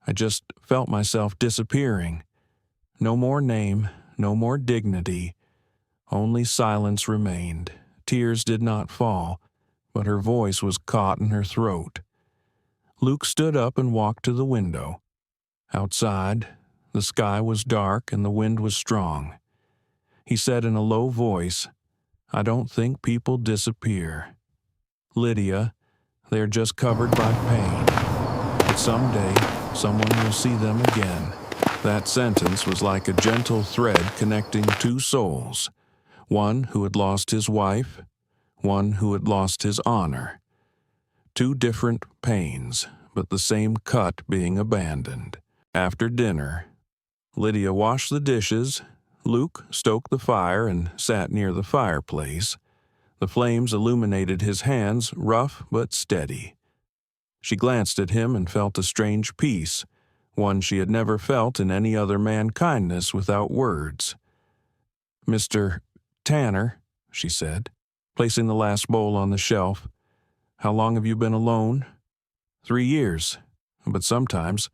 I just felt myself disappearing. No more name, no more dignity. Only silence remained. Tears did not fall, but her voice was caught in her throat." Luke stood up and walked to the window. Outside, the sky was dark and the wind was strong. He said in a low voice, "I don't think people disappear. Lydia, they're just covered by pain. But someday, someone will see them again." That sentence was like a gentle thread connecting two souls, one who had lost his wife, one who had lost his honor. Two different pains, but the same cut being abandoned. After dinner, Lydia washed the dishes, Luke stoked the fire and sat near the fireplace. The flames illuminated his hands, rough but steady. She glanced at him and felt a strange peace, one she had never felt in any other man kindness without words. "Mr. Tanner," she said, placing the last bowl on the shelf, "how long have you been alone?" 3 years, but sometimes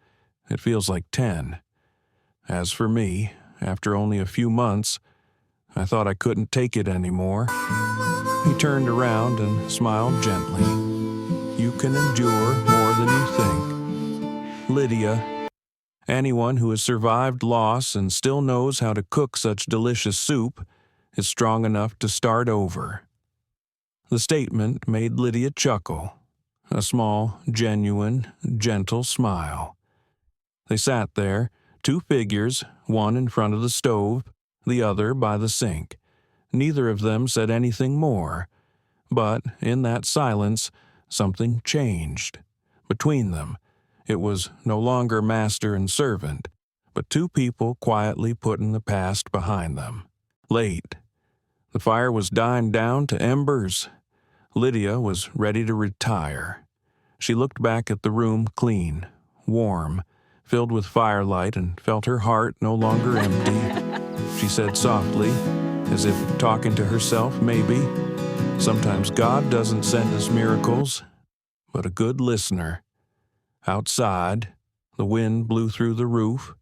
it feels like 10. As for me, after only a few months, I thought I couldn't take it anymore." He turned around and smiled gently. "You can endure more than you think. Lydia, anyone who has survived loss and still knows how to cook such delicious soup is strong enough to start over." The statement made Lydia chuckle, a small, genuine, gentle smile. They sat there, two figures, one in front of the stove, the other by the sink. Neither of them said anything more, but in that silence, something changed. Between them, it was no longer master and servant, but two people quietly putting the past behind them. Late. The fire was dying down to embers. Lydia was ready to retire. She looked back at the room clean, warm, filled with firelight, and felt her heart no longer empty. She said softly, as if talking to herself, maybe, "Sometimes God doesn't send us miracles, but a good listener." Outside, the wind blew through the roof,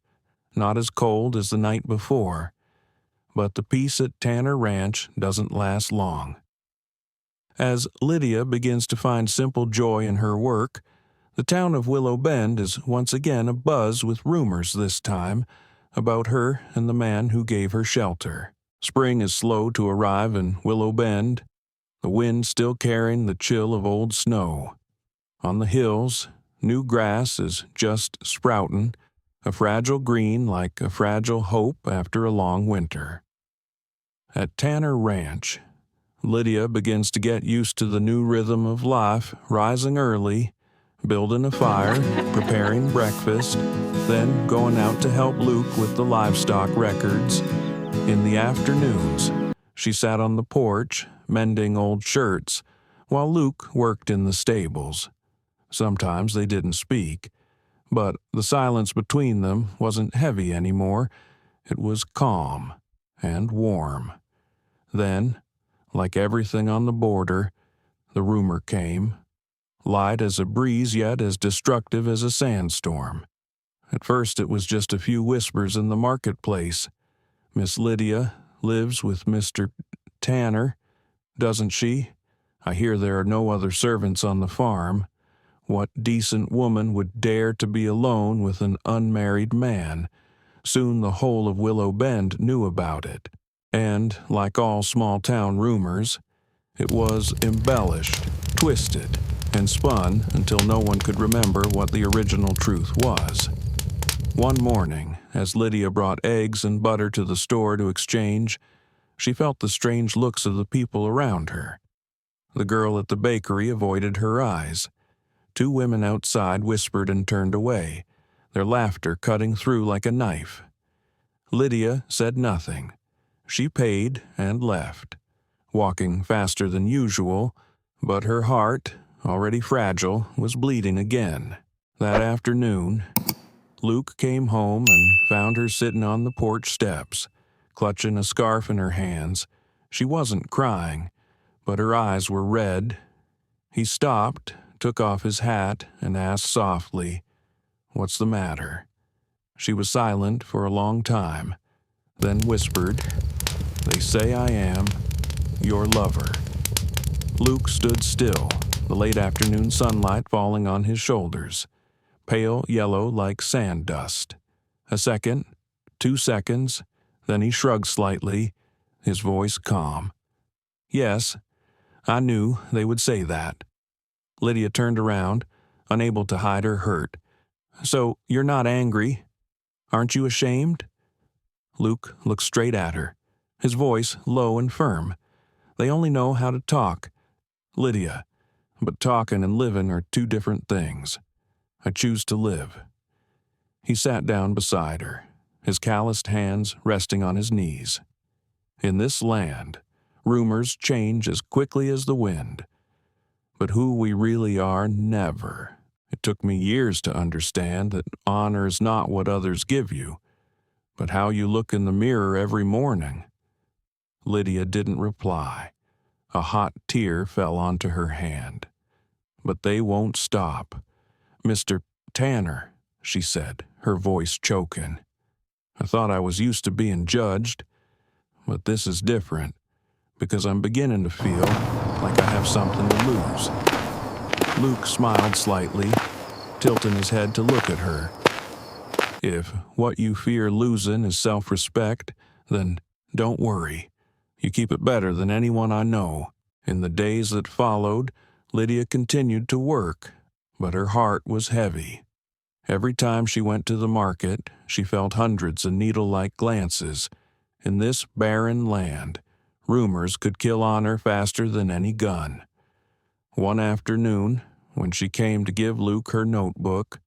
not as cold as the night before, but the peace at Tanner Ranch doesn't last long. As Lydia begins to find simple joy in her work, the town of Willow Bend is once again abuzz with rumors this time about her and the man who gave her shelter. Spring is slow to arrive in Willow Bend, the wind still carrying the chill of old snow. On the hills, new grass is just sprouting, a fragile green like a fragile hope after a long winter. At Tanner Ranch, Lydia begins to get used to the new rhythm of life, rising early, building a fire, preparing breakfast, then going out to help Luke with the livestock records. In the afternoons, she sat on the porch, mending old shirts, while Luke worked in the stables. Sometimes they didn't speak, but the silence between them wasn't heavy anymore. It was calm and warm. Then, like everything on the border, the rumor came, light as a breeze yet as destructive as a sandstorm. At first it was just a few whispers in the marketplace. "Miss Lydia lives with Mr. Tanner, doesn't she? I hear there are no other servants on the farm. What decent woman would dare to be alone with an unmarried man?" Soon the whole of Willow Bend knew about it. And, like all small-town rumors, it was embellished, twisted, and spun until no one could remember what the original truth was. One morning, as Lydia brought eggs and butter to the store to exchange, she felt the strange looks of the people around her. The girl at the bakery avoided her eyes. Two women outside whispered and turned away, their laughter cutting through like a knife. Lydia said nothing. She paid and left. walking faster than usual, but her heart, already fragile, was bleeding again. That afternoon, Luke came home and found her sitting on the porch steps, clutching a scarf in her hands. She wasn't crying, but her eyes were red. He stopped, took off his hat, and asked softly, "What's the matter?" She was silent for a long time, then whispered, "They say I am your lover." Luke stood still, the late afternoon sunlight falling on his shoulders, pale yellow like sand dust. A second, 2 seconds, then he shrugged slightly, his voice calm. "Yes, I knew they would say that." Lydia turned around, unable to hide her hurt. "So you're not angry? Aren't you ashamed?" Luke looked straight at her, his voice low and firm. "They only know how to talk, Lydia, but talking and living are 2 different things. I choose to live." He sat down beside her, his calloused hands resting on his knees. In this land, rumors change as quickly as the wind. But who we really are, never. It took me years to understand that honor is not what others give you, but how you look in the mirror every morning. Lydia didn't reply. A hot tear fell onto her hand. "But they won't stop. Mr. Tanner," she said, her voice choking. "I thought I was used to being judged, but this is different, because I'm beginning to feel like I have something to lose." Luke smiled slightly, tilting his head to look at her. "If what you fear losing is self-respect, then don't worry. You keep it better than anyone I know." In the days that followed, Lydia continued to work, but her heart was heavy. Every time she went to the market, she felt hundreds of needle-like glances. In this barren land, rumors could kill honor faster than any gun. One afternoon, when she came to give Luke her notebook,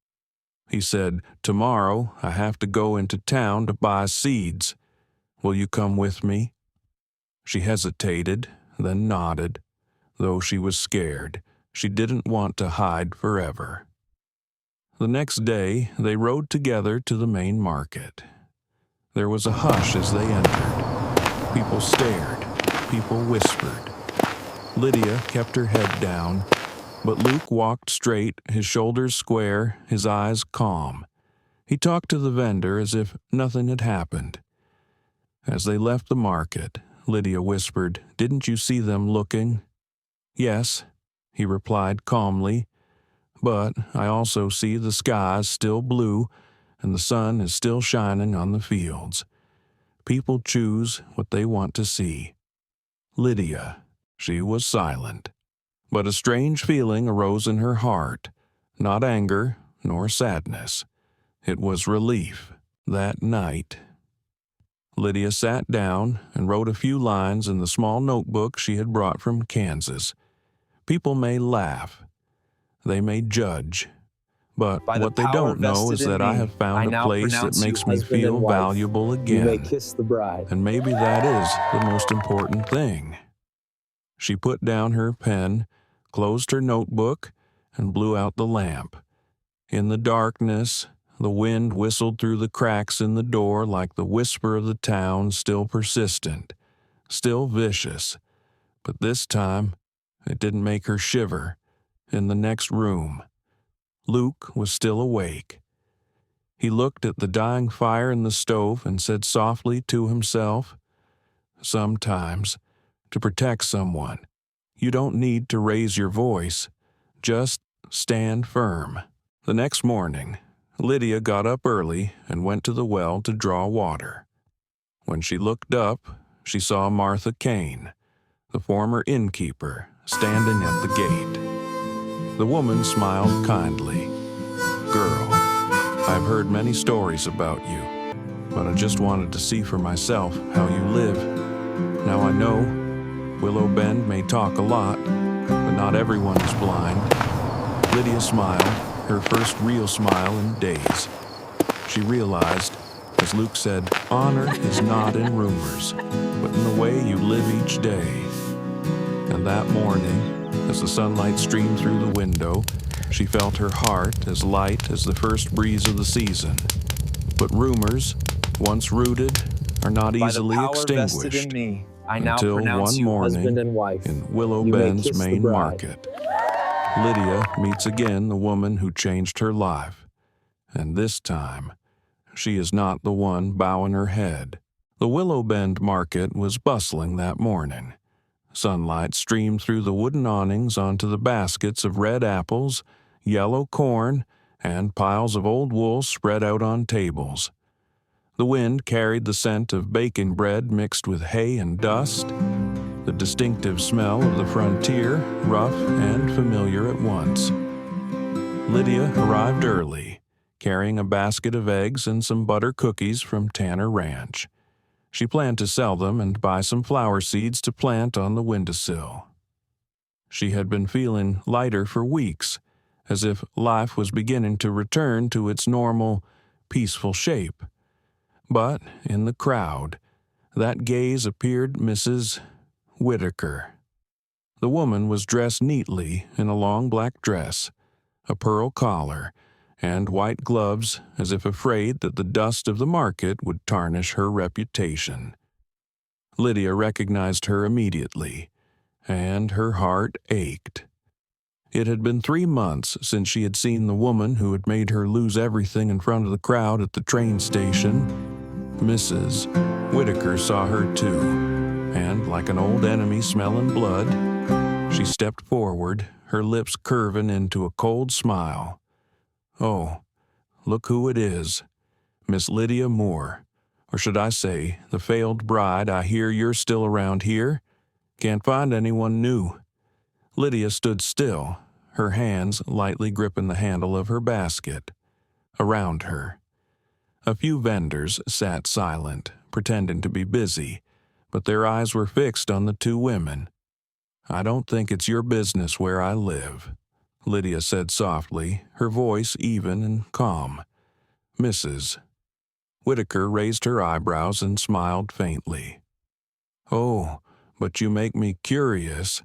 he said, "Tomorrow I have to go into town to buy seeds. Will you come with me?" She hesitated, then nodded. Though she was scared, she didn't want to hide forever. The next day, they rode together to the main market. There was a hush as they entered. People stared. People whispered. Lydia kept her head down, but Luke walked straight, his shoulders square, his eyes calm. He talked to the vendor as if nothing had happened. As they left the market, Lydia whispered, "Didn't you see them looking?" "Yes," he replied calmly, "but I also see the sky is still blue and the sun is still shining on the fields. People choose what they want to see." Lydia, she was silent, but a strange feeling arose in her heart, not anger nor sadness. It was relief. That night, Lydia sat down and wrote a few lines in the small notebook she had brought from Kansas. People may laugh. They may judge. But By the what they power don't know vested is in that I me, have found I a now place that pronounce you makes me husband feel and wife. valuable You may again. kiss the bride. And maybe that is the most important thing. She put down her pen, closed her notebook, and blew out the lamp. In the darkness, the wind whistled through the cracks in the door like the whisper of the town, still persistent, still vicious. But this time, it didn't make her shiver. In the next room, Luke was still awake. He looked at the dying fire in the stove and said softly to himself, "Sometimes, to protect someone, you don't need to raise your voice. Just stand firm." The next morning, Lydia got up early and went to the well to draw water. When she looked up, she saw Martha Kane, the former innkeeper, standing at the gate. The woman smiled kindly. "Girl, I've heard many stories about you, but I just wanted to see for myself how you live. Now I know Willow Bend may talk a lot, but not everyone is blind." Lydia smiled, her first real smile in days. She realized, as Luke said, honor is not in rumors, but in the way you live each day. And that morning, as the sunlight streamed through the window, she felt her heart as light as the first breeze of the season. But rumors, once rooted, are not By the easily power vested extinguished in me, I now until pronounce one you morning husband and wife. in Willow You may Bend's kiss the main bride. market. Lydia meets again the woman who changed her life, and this time, she is not the one bowing her head. The Willow Bend market was bustling that morning. Sunlight streamed through the wooden awnings onto the baskets of red apples, yellow corn, and piles of old wool spread out on tables. The wind carried the scent of baking bread mixed with hay and dust, the distinctive smell of the frontier, rough and familiar at once. Lydia arrived early, carrying a basket of eggs and some butter cookies from Tanner Ranch. She planned to sell them and buy some flower seeds to plant on the windowsill. She had been feeling lighter for weeks, as if life was beginning to return to its normal, peaceful shape. But in the crowd, that gaze appeared Mrs. Whitaker. The woman was dressed neatly in a long black dress, a pearl collar, and white gloves, as if afraid that the dust of the market would tarnish her reputation. Lydia recognized her immediately, and her heart ached. It had been 3 months since she had seen the woman who had made her lose everything in front of the crowd at the train station. Mrs. Whitaker saw her too, and like an old enemy smelling blood, she stepped forward, her lips curving into a cold smile. "Oh, look who it is. Miss Lydia Moore. Or should I say, the failed bride. I hear you're still around here. Can't find anyone new." Lydia stood still, her hands lightly gripping the handle of her basket. Around her, a few vendors sat silent, pretending to be busy, but their eyes were fixed on the two women. "I don't think it's your business where I live," Lydia said softly, her voice even and calm. Mrs. Whitaker raised her eyebrows and smiled faintly. "Oh, but you make me curious.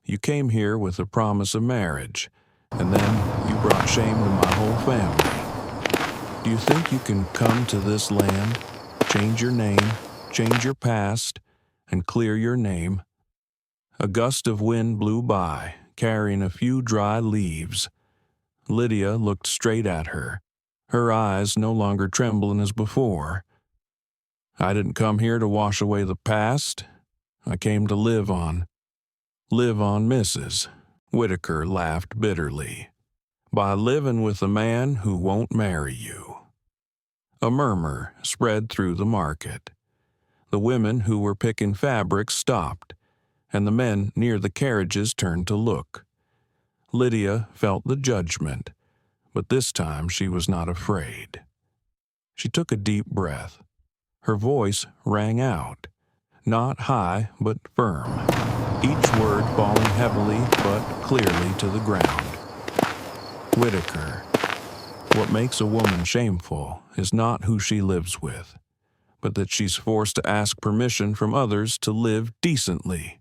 You came here with a promise of marriage, and then you brought shame to my whole family. Do you think you can come to this land, change your name, change your past, and clear your name?" A gust of wind blew by, carrying a few dry leaves. Lydia looked straight at her, her eyes no longer trembling as before. "I didn't come here to wash away the past. I came to live on. Mrs. Whitaker laughed bitterly. "By living with a man who won't marry you." A murmur spread through the market. The women who were picking fabric stopped, and the men near the carriages turned to look. Lydia felt the judgment, but this time she was not afraid. She took a deep breath. Her voice rang out, not high but firm, each word falling heavily but clearly to the ground. "Whitaker, what makes a woman shameful is not who she lives with, but that she's forced to ask permission from others to live decently."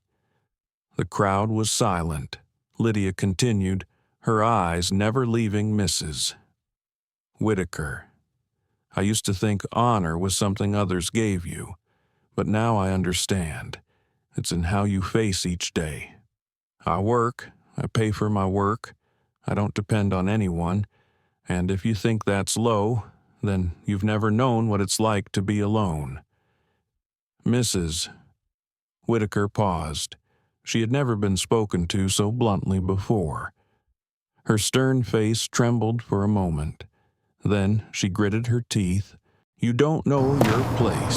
The crowd was silent. Lydia continued, her eyes never leaving Mrs. Whitaker. "I used to think honor was something others gave you, but now I understand. It's in how you face each day. I work, I pay for my work, I don't depend on anyone, and if you think that's low, then you've never known what it's like to be alone." Mrs. Whitaker paused. She had never been spoken to so bluntly before. Her stern face trembled for a moment. Then she gritted her teeth. "You don't know your place."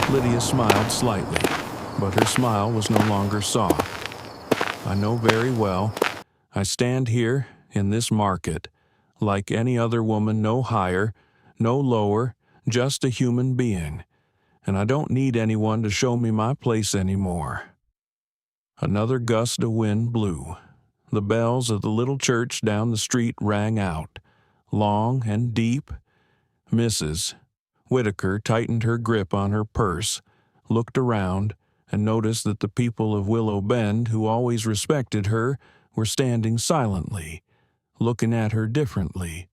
Lydia smiled slightly, but her smile was no longer soft. "I know very well. I stand here, in this market, like any other woman, no higher, no lower, just a human being, and I don't need anyone to show me my place anymore." Another gust of wind blew. The bells of the little church down the street rang out, long and deep. Mrs. Whitaker tightened her grip on her purse, looked around, and noticed that the people of Willow Bend, who always respected her, were standing silently, looking at her differently.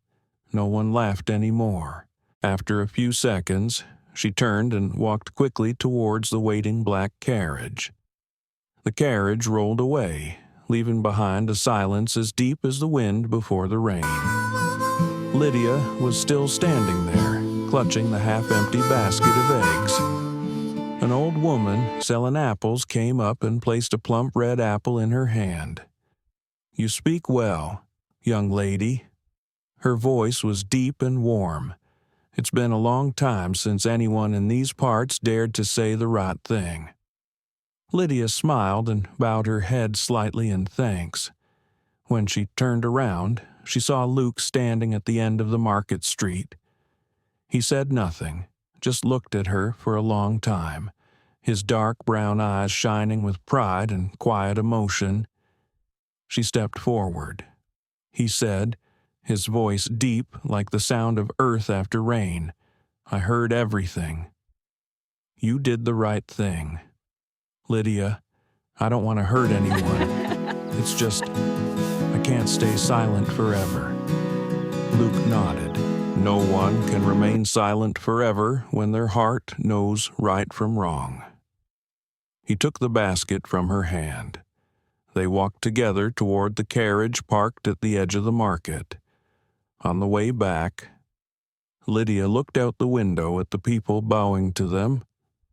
No one laughed anymore. After a few seconds, she turned and walked quickly towards the waiting black carriage. The carriage rolled away, leaving behind a silence as deep as the wind before the rain. Lydia was still standing there, clutching the half-empty basket of eggs. An old woman selling apples came up and placed a plump red apple in her hand. "You speak well, young lady." Her voice was deep and warm. It's been a long time since anyone in these parts dared to say the right thing. Lydia smiled and bowed her head slightly in thanks. When she turned around, she saw Luke standing at the end of the market street. He said nothing, just looked at her for a long time, his dark brown eyes shining with pride and quiet emotion. She stepped forward. He said, his voice deep like the sound of earth after rain, "I heard everything. You did the right thing. Lydia, I don't want to hurt anyone. It's just, I can't stay silent forever." Luke nodded. No one can remain silent forever when their heart knows right from wrong. He took the basket from her hand. They walked together toward the carriage parked at the edge of the market. On the way back, Lydia looked out the window at the people bowing to them,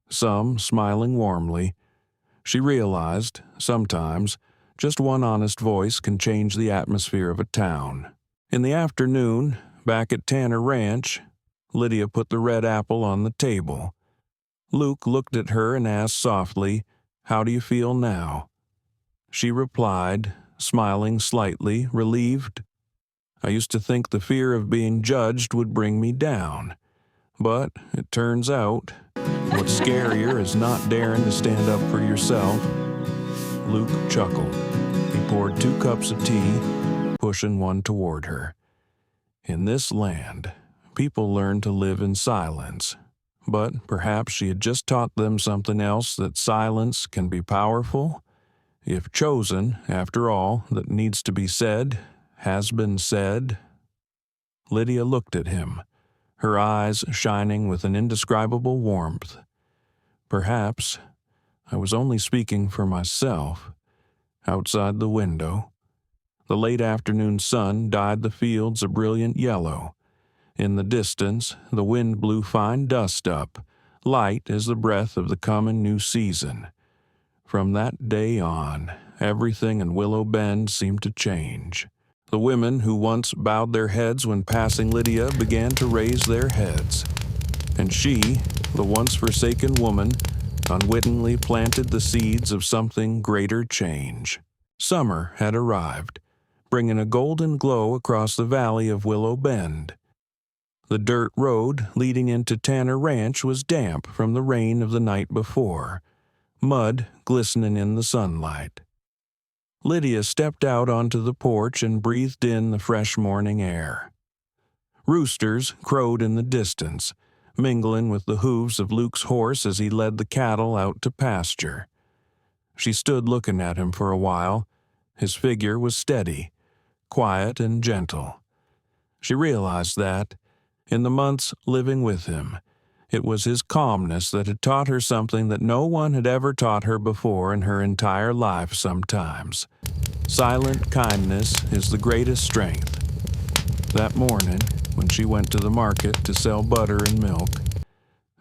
some smiling warmly. She realized, sometimes, just one honest voice can change the atmosphere of a town. In the afternoon, back at Tanner Ranch, Lydia put the red apple on the table. Luke looked at her and asked softly, "How do you feel now?" She replied, smiling slightly, relieved. "I used to think the fear of being judged would bring me down. But it turns out, what's scarier is not daring to stand up for yourself." Luke chuckled. He poured 2 cups of tea, pushing one toward her. In this land, people learn to live in silence. But perhaps she had just taught them something else, that silence can be powerful. If chosen, after all that needs to be said has been said. Lydia looked at him, her eyes shining with an indescribable warmth. Perhaps I was only speaking for myself. Outside the window, the late afternoon sun dyed the fields a brilliant yellow. In the distance, the wind blew fine dust up, light as the breath of the coming new season. From that day on, everything in Willow Bend seemed to change. The women who once bowed their heads when passing Lydia began to raise their heads. And she, the once forsaken woman, unwittingly planted the seeds of something greater change. Summer had arrived, bringing a golden glow across the valley of Willow Bend. The dirt road leading into Tanner Ranch was damp from the rain of the night before, mud glistening in the sunlight. Lydia stepped out onto the porch and breathed in the fresh morning air. Roosters crowed in the distance, mingling with the hooves of Luke's horse as he led the cattle out to pasture. She stood looking at him for a while. His figure was steady, quiet and gentle. She realized that, in the months living with him, it was his calmness that had taught her something that no one had ever taught her before in her entire life sometimes. Silent kindness is the greatest strength. That morning, when she went to the market to sell butter and milk,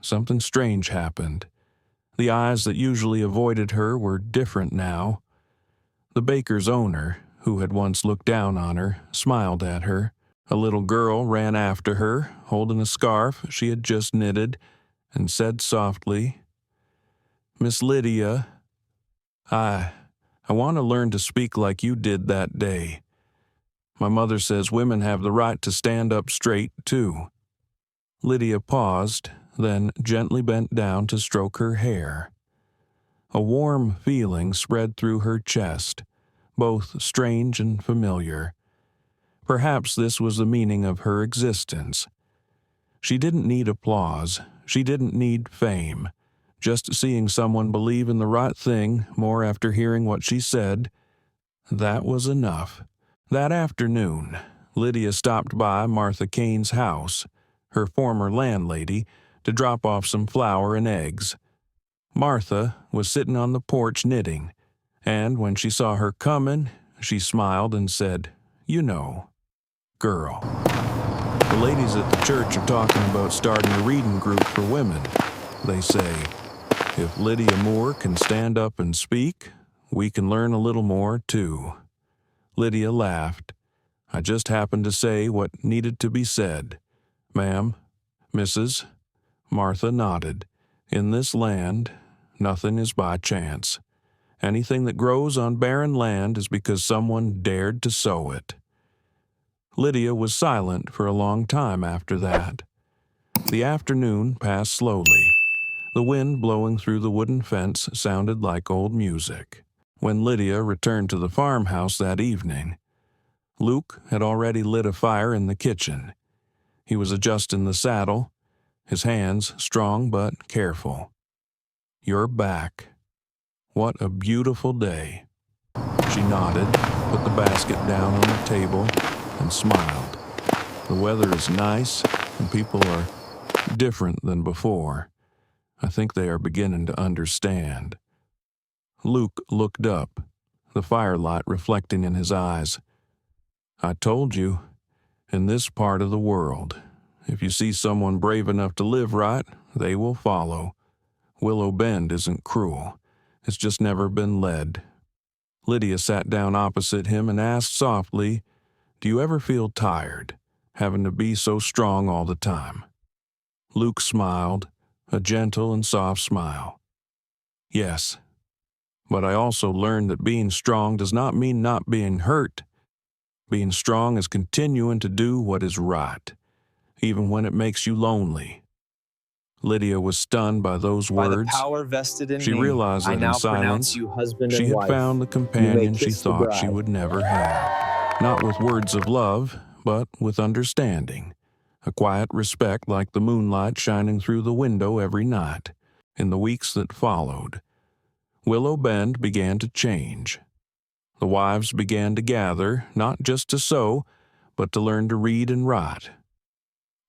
something strange happened. The eyes that usually avoided her were different now. The baker's owner, who had once looked down on her, smiled at her. A little girl ran after her, holding a scarf she had just knitted, and said softly, "Miss Lydia, I want to learn to speak like you did that day. My mother says women have the right to stand up straight, too." Lydia paused, then gently bent down to stroke her hair. A warm feeling spread through her chest, both strange and familiar. Perhaps this was the meaning of her existence. She didn't need applause. She didn't need fame. Just seeing someone believe in the right thing more after hearing what she said, that was enough. That afternoon, Lydia stopped by Martha Kane's house, her former landlady, to drop off some flour and eggs. Martha was sitting on the porch knitting, and when she saw her coming, she smiled and said, "You know, girl, the ladies at the church are talking about starting a reading group for women. They say, if Lydia Moore can stand up and speak, we can learn a little more, too." Lydia laughed. "I just happened to say what needed to be said. Ma'am, Mrs." Martha nodded. "In this land, nothing is by chance. Anything that grows on barren land is because someone dared to sow it." Lydia was silent for a long time after that. The afternoon passed slowly. The wind blowing through the wooden fence sounded like old music. When Lydia returned to the farmhouse that evening, Luke had already lit a fire in the kitchen. He was adjusting the saddle, his hands strong but careful. "You're back. What a beautiful day." She nodded, put the basket down on the table, and smiled. "The weather is nice, and people are different than before. I think they are beginning to understand." Luke looked up, the firelight reflecting in his eyes. "I told you, in this part of the world, if you see someone brave enough to live right, they will follow. Willow Bend isn't cruel. It's just never been led." Lydia sat down opposite him and asked softly, "Do you ever feel tired, having to be so strong all the time?" Luke smiled, a gentle and soft smile. "Yes, but I also learned that being strong does not mean not being hurt. Being strong is continuing to do what is right, even when it makes you lonely." Lydia was stunned by those By words. the power vested in She me, realized that I in now silence, pronounce you husband she and had wife. found the You companion may she kiss the thought she bride. would never have. Not with words of love, but with understanding. A quiet respect like the moonlight shining through the window every night. In the weeks that followed, Willow Bend began to change. The wives began to gather, not just to sew, but to learn to read and write.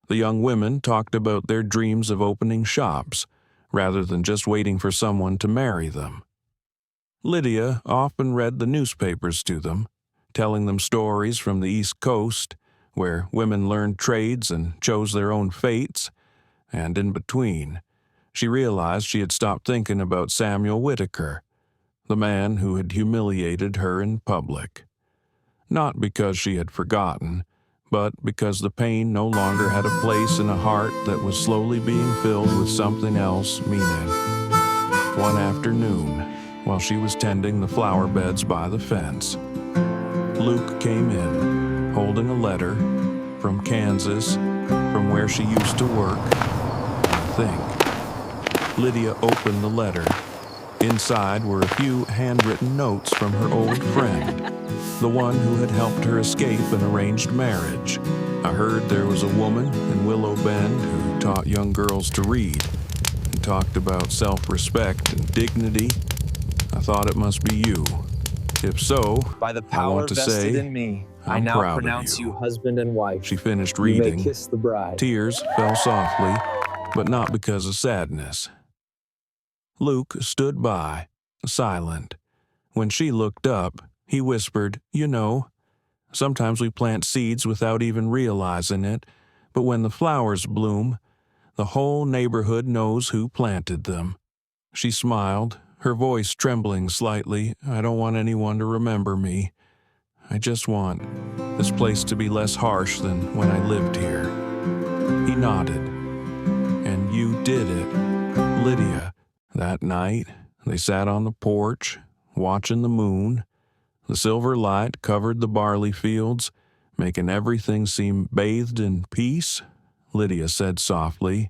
The young women talked about their dreams of opening shops, rather than just waiting for someone to marry them. Lydia often read the newspapers to them, telling them stories from the East Coast, where women learned trades and chose their own fates, and in between, she realized she had stopped thinking about Samuel Whitaker, the man who had humiliated her in public. Not because she had forgotten, but because the pain no longer had a place in a heart that was slowly being filled with something else meaning. One afternoon, while she was tending the flower beds by the fence, Luke came in, holding a letter from Kansas, from where she used to work, I think. Lydia opened the letter. Inside were a few handwritten notes from her old friend, the one who had helped her escape an arranged marriage. "I heard there was a woman in Willow Bend who taught young girls to read and talked about self-respect and dignity. I thought it must be you. If so, By the I power want to vested say in me, I I'm now proud of pronounce you." you husband and wife. She finished You may reading. kiss the bride. Tears fell softly, but not because of sadness. Luke stood by, silent. When she looked up, he whispered, "You know, sometimes we plant seeds without even realizing it, but when the flowers bloom, the whole neighborhood knows who planted them." She smiled, her voice trembling slightly. "I don't want anyone to remember me. I just want this place to be less harsh than when I lived here." He nodded. "And you did it, Lydia." That night, they sat on the porch, watching the moon. The silver light covered the barley fields, making everything seem bathed in peace. Lydia said softly,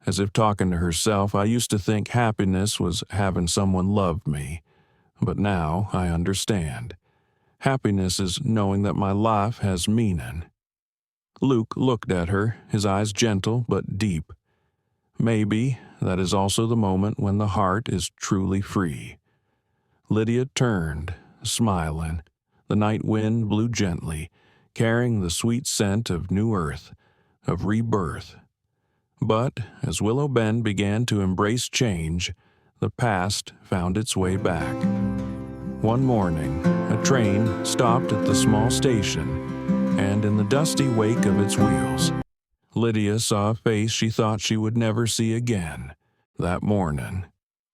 as if talking to herself, "I used to think happiness was having someone love me, but now I understand. Happiness is knowing that my life has meaning." Luke looked at her, his eyes gentle but deep. Maybe that is also the moment when the heart is truly free. Lydia turned, smiling. The night wind blew gently, carrying the sweet scent of new earth, of rebirth. But as Willow Bend began to embrace change, the past found its way back. One morning, a train stopped at the small station, and in the dusty wake of its wheels, Lydia saw a face she thought she would never see again. That morning,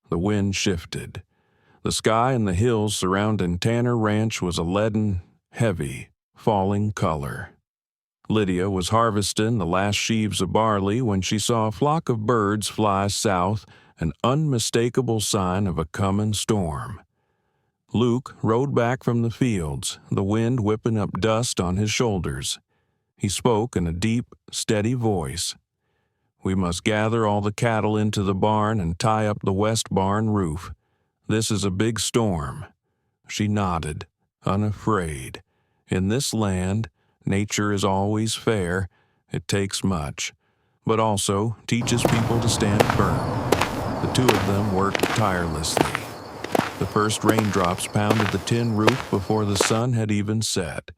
the wind shifted. The sky and the hills surrounding Tanner Ranch was a leaden, heavy, falling color. Lydia was harvesting the last sheaves of barley when she saw a flock of birds fly south, an unmistakable sign of a coming storm. Luke rode back from the fields, the wind whipping up dust on his shoulders. He spoke in a deep, steady voice. "We must gather all the cattle into the barn and tie up the west barn roof. This is a big storm." She nodded, unafraid. In this land, nature is always fair. It takes much, but also teaches people to stand firm. The two of them worked tirelessly. The first raindrops pounded the tin roof before the sun had even set.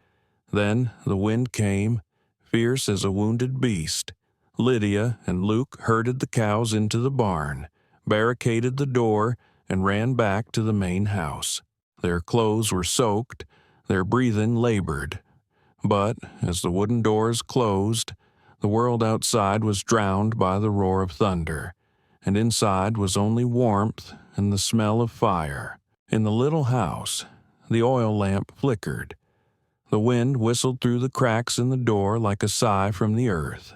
Then the wind came, fierce as a wounded beast. Lydia and Luke herded the cows into the barn, barricaded the door, and ran back to the main house. Their clothes were soaked, their breathing labored. But as the wooden doors closed, the world outside was drowned by the roar of thunder, and inside was only warmth and the smell of fire. In the little house, the oil lamp flickered. The wind whistled through the cracks in the door like a sigh from the earth.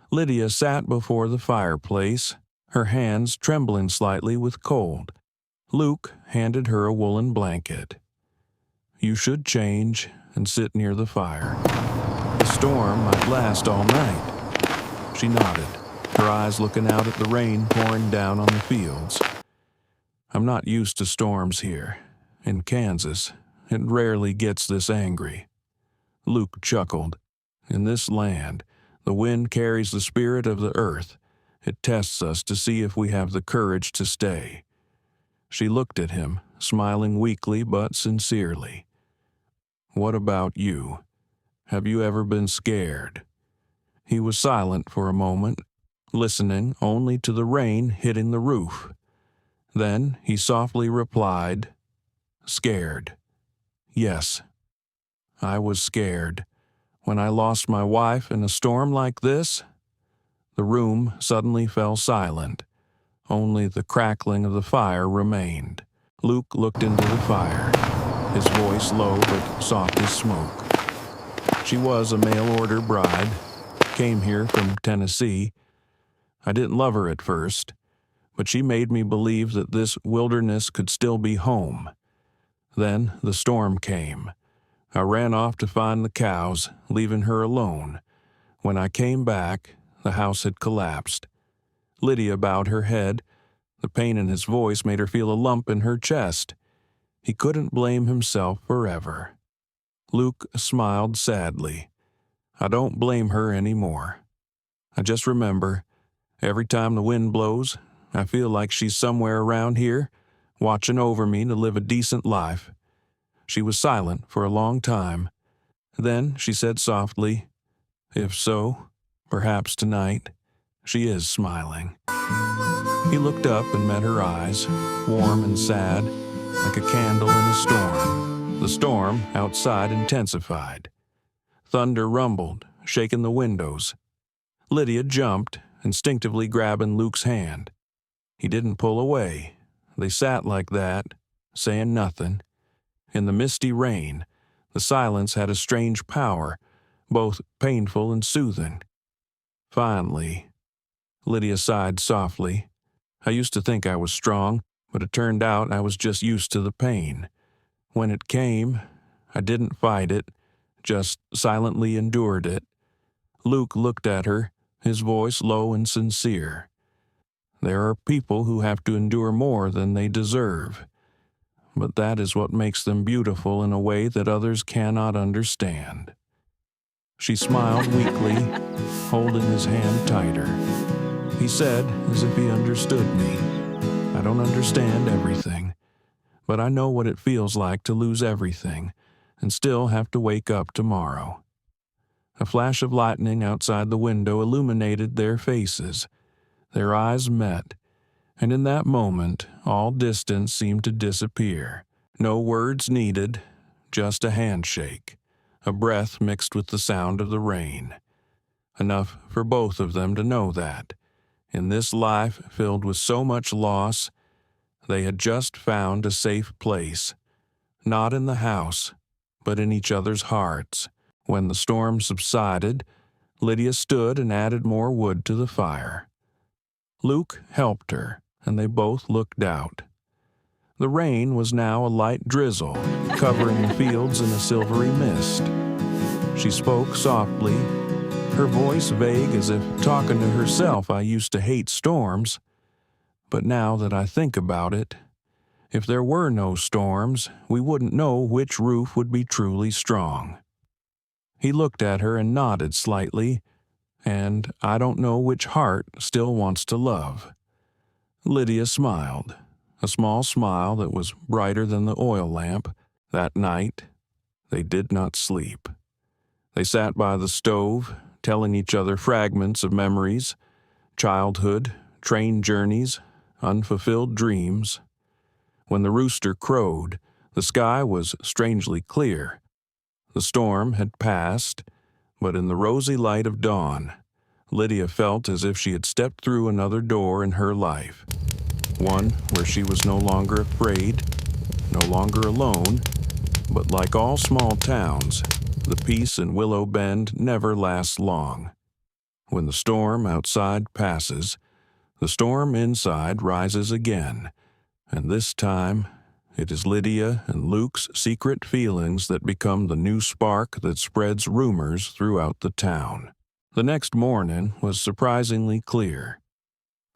Lydia sat before the fireplace, her hands trembling slightly with cold. Luke handed her a woolen blanket. "You should change and sit near the fire. The storm might last all night." She nodded, her eyes looking out at the rain pouring down on the fields. "I'm not used to storms here. In Kansas, it rarely gets this angry." Luke chuckled. "In this land, the wind carries the spirit of the earth. It tests us to see if we have the courage to stay." She looked at him, smiling weakly but sincerely. "What about you? Have you ever been scared?" He was silent for a moment, listening only to the rain hitting the roof. Then he softly replied, "Scared. Yes, I was scared. When I lost my wife in a storm like this." The room suddenly fell silent. Only the crackling of the fire remained. Luke looked into the fire, his voice low but soft as smoke. "She was a mail-order bride, came here from Tennessee. I didn't love her at first, but she made me believe that this wilderness could still be home. Then the storm came. I ran off to find the cows, leaving her alone. When I came back, the house had collapsed." Lydia bowed her head. The pain in his voice made her feel a lump in her chest. He couldn't blame himself forever. Luke smiled sadly. "I don't blame her anymore. I just remember, every time the wind blows, I feel like she's somewhere around here, watching over me to live a decent life." She was silent for a long time. Then she said softly, "If so, perhaps tonight she is smiling." He looked up and met her eyes, warm and sad, like a candle in a storm. The storm outside intensified. Thunder rumbled, shaking the windows. Lydia jumped, instinctively grabbing Luke's hand. He didn't pull away. They sat like that, saying nothing. In the misty rain, the silence had a strange power, both painful and soothing. Finally, Lydia sighed softly. "I used to think I was strong, but it turned out I was just used to the pain. When it came, I didn't fight it, just silently endured it." Luke looked at her, his voice low and sincere. "There are people who have to endure more than they deserve. But that is what makes them beautiful in a way that others cannot understand." She smiled weakly, holding his hand tighter. He said, as if he understood me, "I don't understand everything, but I know what it feels like to lose everything and still have to wake up tomorrow." A flash of lightning outside the window illuminated their faces. Their eyes met, and in that moment, all distance seemed to disappear. No words needed, just a handshake, a breath mixed with the sound of the rain. Enough for both of them to know that, in this life filled with so much loss, they had just found a safe place, not in the house, but in each other's hearts. When the storm subsided, Lydia stood and added more wood to the fire. Luke helped her, and they both looked out. The rain was now a light drizzle, covering the fields in a silvery mist. She spoke softly, her voice vague as if talking to herself. "I used to hate storms, but now that I think about it, if there were no storms, we wouldn't know which roof would be truly strong." He looked at her and nodded slightly, and "I don't know which heart still wants to love." Lydia smiled, a small smile that was brighter than the oil lamp. That night, they did not sleep. They sat by the stove, telling each other fragments of memories, childhood, train journeys, unfulfilled dreams. When the rooster crowed, the sky was strangely clear. The storm had passed, but in the rosy light of dawn, Lydia felt as if she had stepped through another door in her life, one where she was no longer afraid, no longer alone, but like all small towns, the peace in Willow Bend never lasts long. When the storm outside passes, the storm inside rises again, and this time it is Lydia and Luke's secret feelings that become the new spark that spreads rumors throughout the town. The next morning was surprisingly clear.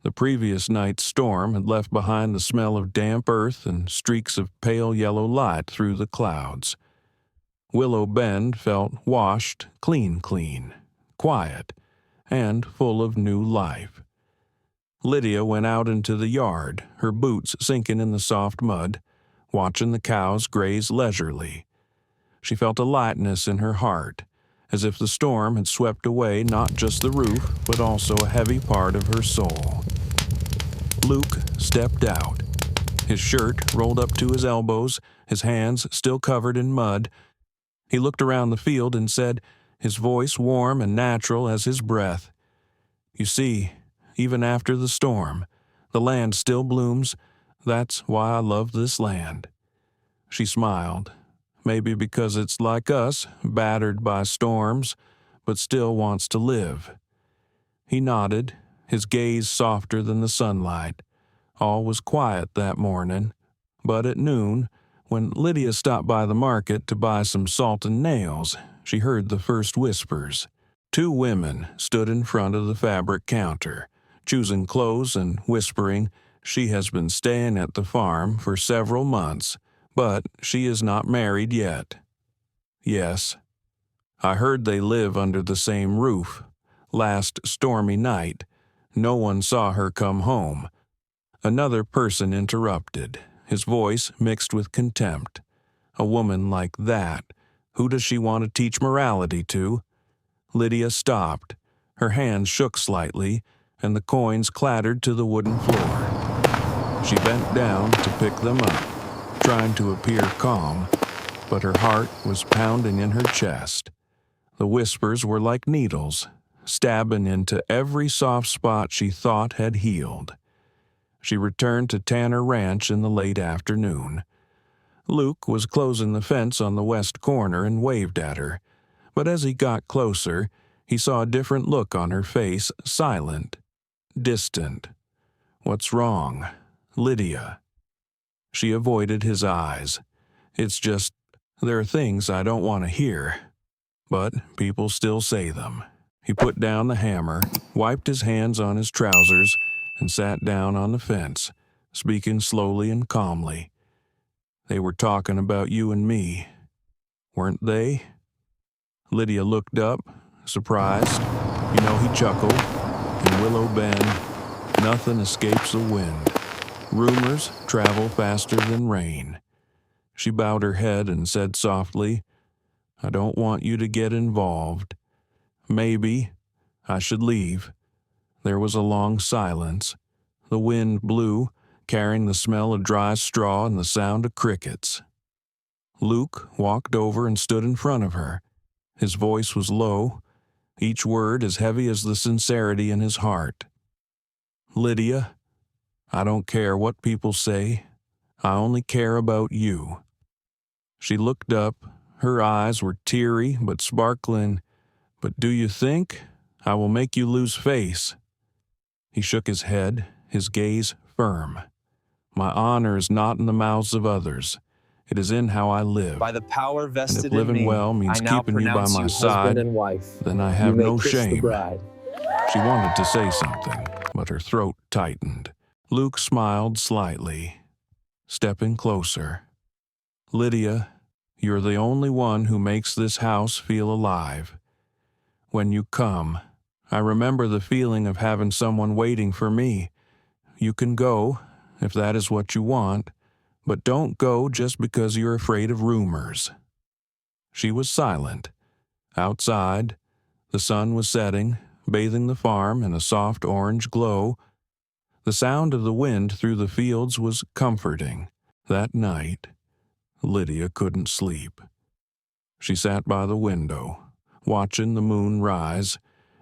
The previous night's storm had left behind the smell of damp earth and streaks of pale yellow light through the clouds. Willow Bend felt washed clean, quiet, and full of new life. Lydia went out into the yard, her boots sinking in the soft mud, watching the cows graze leisurely. She felt a lightness in her heart, as if the storm had swept away not just the roof, but also a heavy part of her soul. Luke stepped out, his shirt rolled up to his elbows, his hands still covered in mud. He looked around the field and said, his voice warm and natural as his breath, "You see, even after the storm, the land still blooms. That's why I love this land." She smiled, maybe because it's like us, battered by storms, but still wants to live. He nodded, his gaze softer than the sunlight. All was quiet that morning, but at noon, when Lydia stopped by the market to buy some salt and nails, she heard the first whispers. Two women stood in front of the fabric counter, choosing clothes and whispering, "She has been staying at the farm for several months, but she is not married yet." "Yes. I heard they live under the same roof. Last stormy night, no one saw her come home." Another person interrupted, his voice mixed with contempt. "A woman like that, who does she want to teach morality to?" Lydia stopped. Her hands shook slightly, and the coins clattered to the wooden floor. She bent down to pick them up, trying to appear calm, but her heart was pounding in her chest. The whispers were like needles, stabbing into every soft spot she thought had healed. She returned to Tanner Ranch in the late afternoon. Luke was closing the fence on the west corner and waved at her, but as he got closer, he saw a different look on her face, silent, distant. "What's wrong, Lydia?" She avoided his eyes. "It's just, there are things I don't want to hear, but people still say them." He put down the hammer, wiped his hands on his trousers, and sat down on the fence, speaking slowly and calmly. "They were talking about you and me, weren't they?" Lydia looked up, surprised. He chuckled. In Willow Bend, Nothing escapes the wind. Rumors travel faster than rain. She bowed her head and said softly, "I don't want you to get involved. Maybe I should leave." There was a long silence. The wind blew, carrying the smell of dry straw and the sound of crickets. Luke walked over and stood in front of her. His voice was low, each word as heavy as the sincerity in his heart. "Lydia, I don't care what people say. I only care about you." She looked up. Her eyes were teary but sparkling. "But do you think I will make you lose face?" He shook his head, his gaze firm. "My honor is not in the mouths of others. It is in how I live. By the power And vested if in living me, well means I now keeping you by pronounce my you side, husband and wife. then I You have may no kiss the shame." bride. She wanted to say something, but her throat tightened. Luke smiled slightly, stepping closer. "Lydia, you're the only one who makes this house feel alive. When you come, I remember the feeling of having someone waiting for me. You can go, if that is what you want, but don't go just because you're afraid of rumors." She was silent. Outside, the sun was setting, bathing the farm in a soft orange glow. The sound of the wind through the fields was comforting. That night, Lydia couldn't sleep. She sat by the window, watching the moon rise.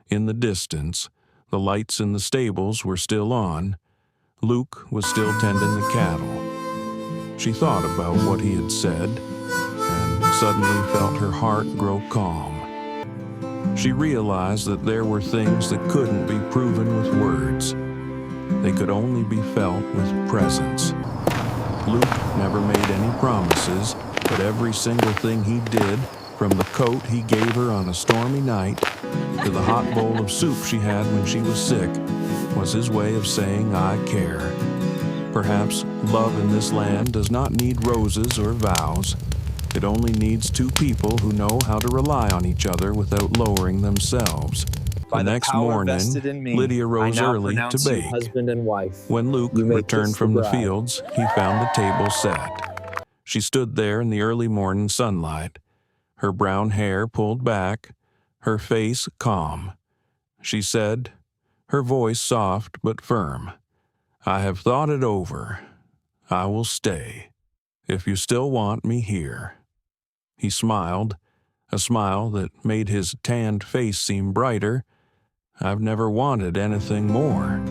In the distance, the lights in the stables were still on. Luke was still tending the cattle. She thought about what he had said, and suddenly felt her heart grow calm. She realized that there were things that couldn't be proven with words. They could only be felt with presence. Luke never made any promises, but every single thing he did, from the coat he gave her on a stormy night to the hot bowl of soup she had when she was sick, was his way of saying, "I care." Perhaps love in this land does not need roses or vows. It only needs two people who know how to rely on each other without lowering themselves. By The the next power morning, vested in me, Lydia rose I now early to pronounce you bake. husband and wife. When Luke You may returned kiss from the bride. fields, he found the table set. She stood there in the early morning sunlight, her brown hair pulled back, her face calm. She said, her voice soft but firm, "I have thought it over. I will stay, if you still want me here." He smiled, a smile that made his tanned face seem brighter. "I've never wanted anything more."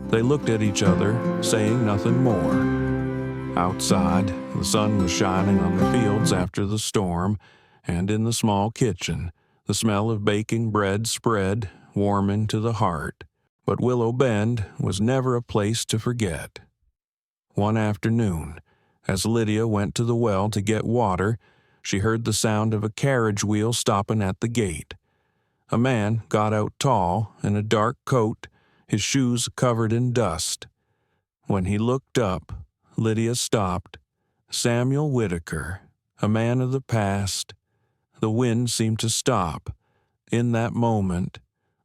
They looked at each other, saying nothing more. Outside, the sun was shining on the fields after the storm, and in the small kitchen, the smell of baking bread spread, warming to the heart. But Willow Bend was never a place to forget. One afternoon, as Lydia went to the well to get water, she heard the sound of a carriage wheel stopping at the gate. A man got out tall, in a dark coat, his shoes covered in dust. When he looked up, Lydia stopped. Samuel Whitaker, a man of the past. The wind seemed to stop. In that moment,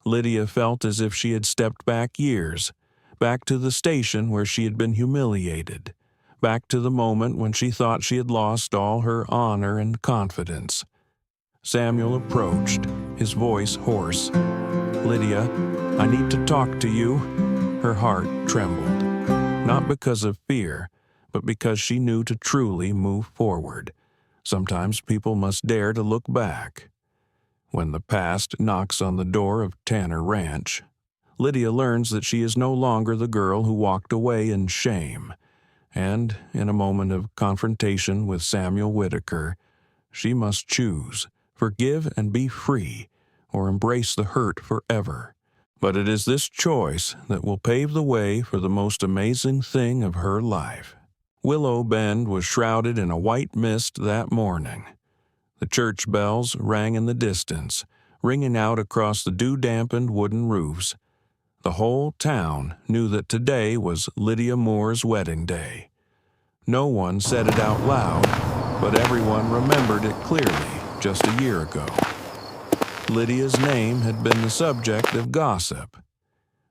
Lydia felt as if she had stepped back years, back to the station where she had been humiliated, back to the moment when she thought she had lost all her honor and confidence. Samuel approached, his voice hoarse. "Lydia, I need to talk to you." Her heart trembled, not because of fear, but because she knew to truly move forward. Sometimes people must dare to look back. When the past knocks on the door of Tanner Ranch, Lydia learns that she is no longer the girl who walked away in shame, and in a moment of confrontation with Samuel Whitaker, she must choose, forgive and be free, or embrace the hurt forever. But it is this choice that will pave the way for the most amazing thing of her life. Willow Bend was shrouded in a white mist that morning. The church bells rang in the distance, ringing out across the dew-dampened wooden roofs. The whole town knew that today was Lydia Moore's wedding day. No one said it out loud, but everyone remembered it clearly just a year ago. Lydia's name had been the subject of gossip.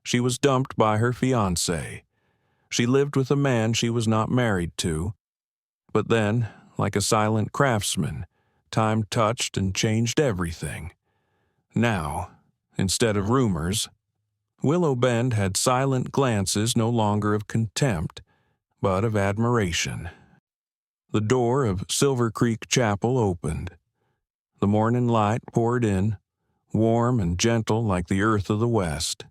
She was dumped by her fiancé. She lived with a man she was not married to. But then, like a silent craftsman, time touched and changed everything. Now, instead of rumors, Willow Bend had silent glances no longer of contempt, but of admiration. The door of Silver Creek Chapel opened. The morning light poured in, warm and gentle like the earth of the west.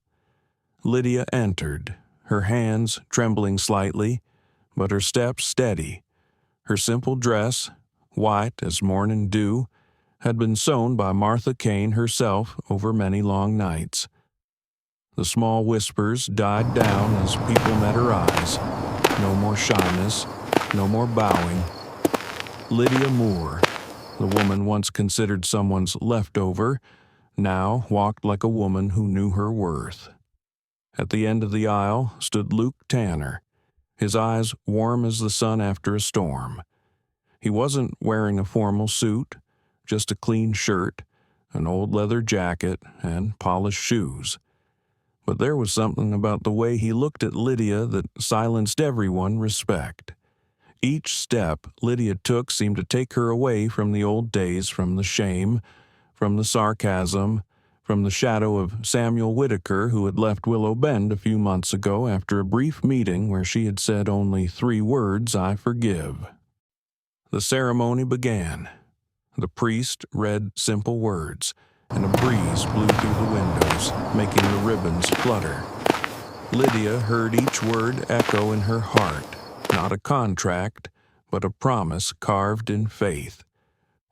Lydia entered, her hands trembling slightly, but her steps steady. Her simple dress, white as morning dew, had been sewn by Martha Kane herself over many long nights. The small whispers died down as people met her eyes. No more shyness, no more bowing. Lydia Moore, the woman once considered someone's leftover, now walked like a woman who knew her worth. At the end of the aisle stood Luke Tanner, his eyes warm as the sun after a storm. He wasn't wearing a formal suit, just a clean shirt, an old leather jacket, and polished shoes. But there was something about the way he looked at Lydia that silenced everyone respect. Each step Lydia took seemed to take her away from the old days, from the shame, from the sarcasm, from the shadow of Samuel Whitaker, who had left Willow Bend a few months ago after a brief meeting where she had said only 3 words, "I forgive." The ceremony began. The priest read simple words, and a breeze blew through the windows, making the ribbons flutter. Lydia heard each word echo in her heart, not a contract, but a promise carved in faith.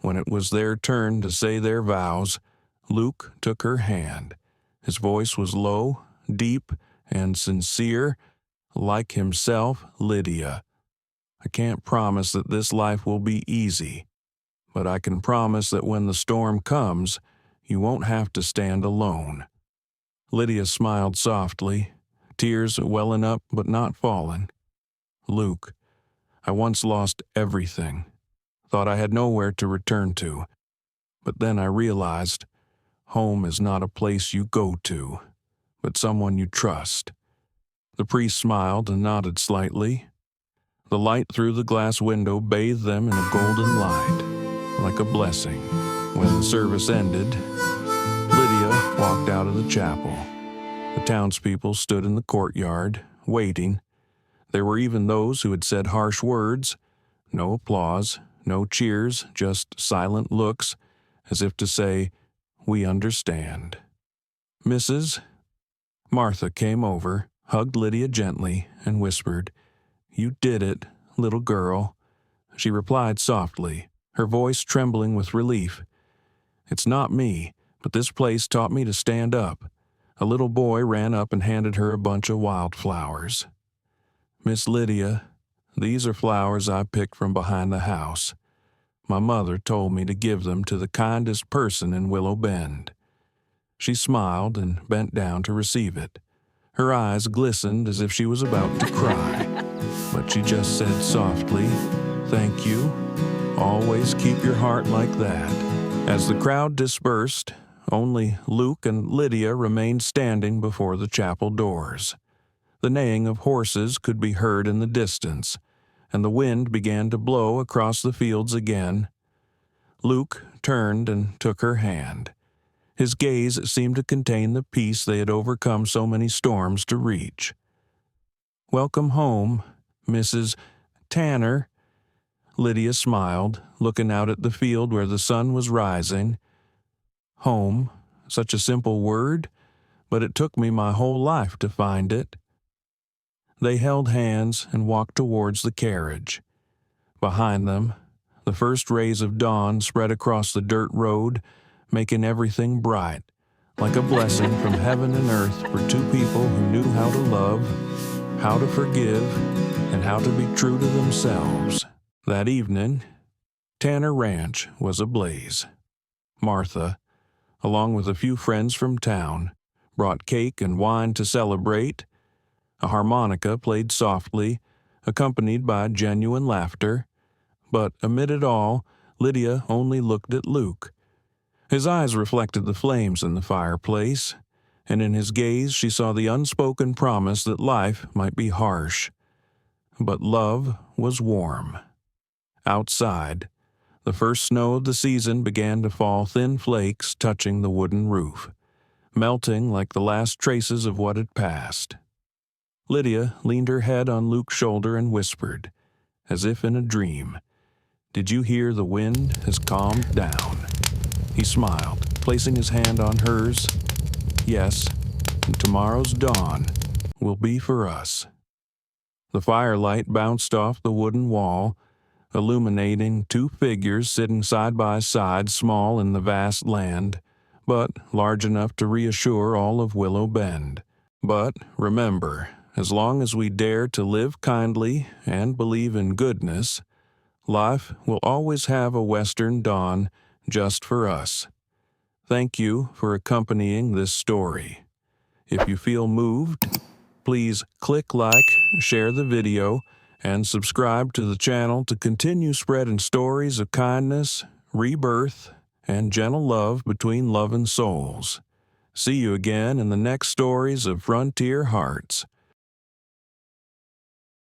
When it was their turn to say their vows, Luke took her hand. His voice was low, deep, and sincere, like himself, Lydia. "I can't promise that this life will be easy, but I can promise that when the storm comes, you won't have to stand alone." Lydia smiled softly, tears welling up but not falling. "Luke, I once lost everything, thought I had nowhere to return to, but then I realized home is not a place you go to, but someone you trust." The priest smiled and nodded slightly. The light through the glass window bathed them in a golden light, like a blessing. When the service ended, Lydia walked out of the chapel. The townspeople stood in the courtyard, waiting. There were even those who had said harsh words. No applause, no cheers, just silent looks, as if to say, "We understand." "Mrs." Martha came over, hugged Lydia gently, and whispered, "You did it, little girl." She replied softly, her voice trembling with relief. "It's not me, but this place taught me to stand up." A little boy ran up and handed her a bunch of wildflowers. "Miss Lydia, these are flowers I picked from behind the house. My mother told me to give them to the kindest person in Willow Bend." She smiled and bent down to receive it. Her eyes glistened as if she was about to cry, but she just said softly, "Thank you. Always keep your heart like that." As the crowd dispersed, only Luke and Lydia remained standing before the chapel doors. The neighing of horses could be heard in the distance, and the wind began to blow across the fields again. Luke turned and took her hand. His gaze seemed to contain the peace they had overcome so many storms to reach. "Welcome home, Mrs. Tanner." Lydia smiled, looking out at the field where the sun was rising. Home, such a simple word, but it took me my whole life to find it. They held hands and walked towards the carriage. Behind them, the first rays of dawn spread across the dirt road, making everything bright, like a blessing from heaven and earth for 2 people who knew how to love, how to forgive, and how to be true to themselves. That evening, Tanner Ranch was ablaze. Martha, along with a few friends from town, brought cake and wine to celebrate. A harmonica played softly, accompanied by genuine laughter. But amid it all, Lydia only looked at Luke. His eyes reflected the flames in the fireplace. and in his gaze she saw the unspoken promise that life might be harsh, but love was warm. Outside, the first snow of the season began to fall, thin flakes touching the wooden roof, melting like the last traces of what had passed. Lydia leaned her head on Luke's shoulder and whispered, as if in a dream, "Did you hear the wind has calmed down?" He smiled, placing his hand on hers. "Yes, and tomorrow's dawn will be for us." The firelight bounced off the wooden wall, illuminating two figures sitting side by side, small in the vast land, but large enough to reassure all of Willow Bend. But remember, as long as we dare to live kindly and believe in goodness, life will always have a western dawn just for us. Thank you for accompanying this story. If you feel moved, please click like, share the video, and subscribe to the channel to continue spreading stories of kindness, rebirth, and gentle love between loving souls. See you again in the next stories of Frontier Hearts.